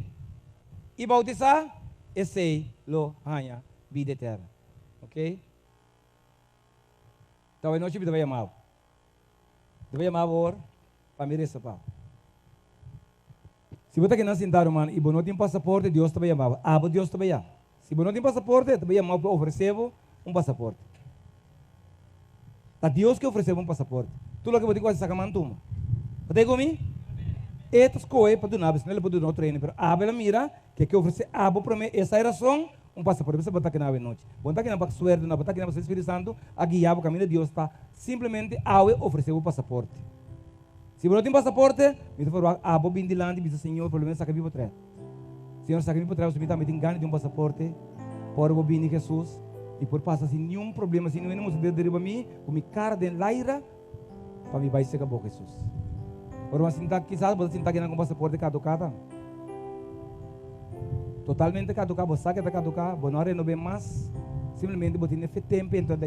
e bautizar, esse lo ganha vida eterna. Ok? Então, a noite vai chamar. Deve chamar agora para merecer pau. Se você quer não sentar, irmão, e você não tem passaporte, Deus te vai chamar. Deus te vai chamar. Se você não tem passaporte, te vai chamar para oferecer passaporte. É Deus que ofereceu passaporte. Tu lo que você quase saca mantuma. Pode comigo? Estas coisas para tu não, senão ele pode não treinar. Mas ela mira que oferece para mim essa era só passaporte. Você botar aqui na noite. Botar aqui na para suerte, botar aqui na para o Espírito Santo, a guiar o caminho de Deus está simplesmente a oferecer o passaporte. Se você não tem passaporte, você vai a bobin de land e diz Senhor, pelo menos saca vivo trás. Senhor, saca vivo trás, você também tem ganho de passaporte, por bobin de Jesus, e por passar sem nenhum problema, sem nenhum se derriba mim, com minha cara de laira, para me vai ser a boca Jesus. Por uma cinta, quizás você cinta que não com passaporte caducado. Totalmente caducado, você sabe que está caducado, você não renova mais, simplesmente você tem tempo, então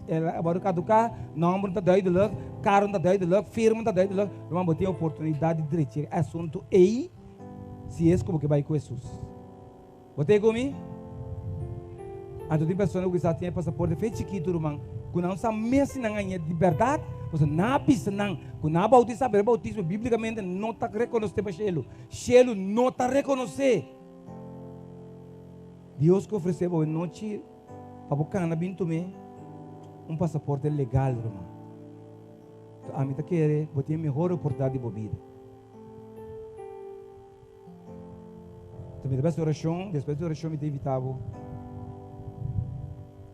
ela agora caducar, não está doido lá, carro está doido lá, firma está doido lá, mas você tem a oportunidade de direito, assunto aí, se é como que vai com Jesus. Você comigo? A tem pessoas que já têm passaporte feito chiquito, irmão, que não sabe mesmo na ganha de verdade, você não pisa não, que não bautiza, mas bautismo biblicamente não está reconhecendo para Shelo, Shelo não está reconhecendo. Deus que ofereceu hoje noite para buscar na bintume passaporte legal, irmão. Então, a mim tá querer, vou ter melhor oportunidade de vida. Então, depois da oração, me evitava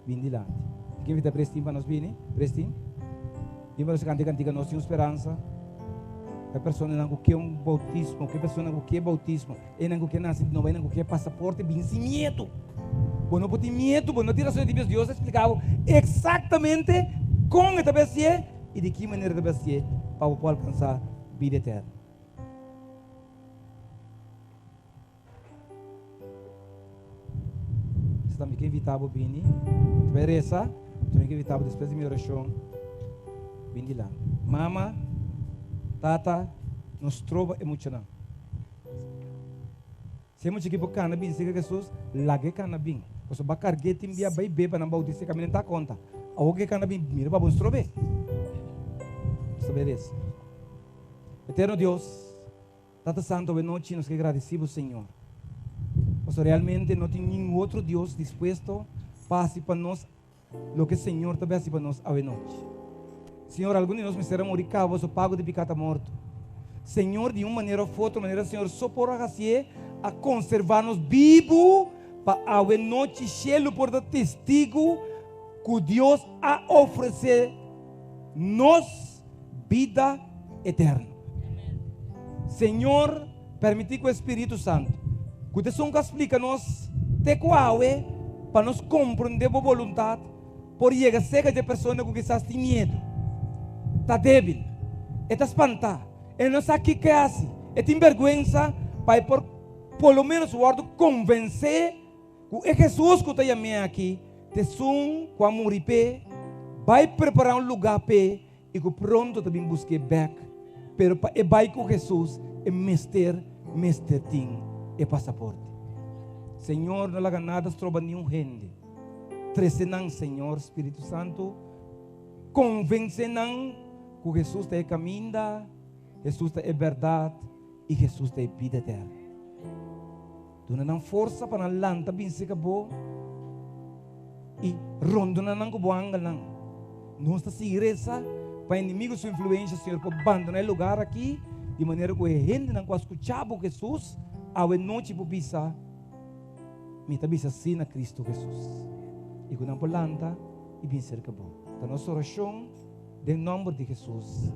vir de lante. Quem invita Prestim para nós vir, Prestim? E vamos cantar nós temos esperança. A pessoa não quer bautismo, a pessoa não quer bautismo, e não quer nascer de novo, não quer passaporte, bem sem medo. Bom, não pode medo, bom, não tira só de Deus explicava exatamente como esta pessoa e de que maneira esta pessoa para poder alcançar vida eterna. Você também quer evitar o bini, pereza, também quer evitar depois de minha oração, bini lá. Mama, tata, nos trova emocional. Se muito que bocana bin, se que Jesus lage cana bin. Você vai carregar tim dia vai beba na bautista que não tá conta. Alguém cana bin mira para mostrar bem. Saber isso. Eterno Deus, Tata Santo, de noite nos agradecemos, Senhor. Você realmente não tem nenhum outro Deus disposto para hacer para nós o que o Senhor também hace para nós a noite. Senhor, alguns de nós me serão morir cavos ou pago de picata morto. Senhor, de uma maneira ou outra maneira, Senhor, só por a conservar-nos vivos para a noite cheio por testigo que Deus a oferecer nos vida eterna. Senhor, permite que o Espírito Santo, que o Senhor explica-nos de qual é para nos compreender a vontade, por chegar cerca de pessoas que estão com medo, está débil, está espantada, e não sabe o que é assim, e tem vergonha para por lo menos o convencer que é Jesus que está chamando aqui, te sun, quando morrer, vai preparar um lugar para e que pronto também busque back, pero vai com Jesus e mestre tem e passaporte. Senhor, não laga nada, trova nenhum gente. Trecenang, Senhor, Espírito Santo, convencenang que Jesus é caminho, Jesus é verdade e Jesus é vida eterna. Tu não força para não lanta bem se acabou e rondo não que boanga não. Nossa segurança para inimigos sua influência, Senhor, para abandonar o lugar aqui de maneira que a gente não quase escuchava Jesus a noite para pisar, me tabisa assim na Cristo Jesus. E que não por lanta e bem ser acabou. Da nossa oração, em nome de Jesus.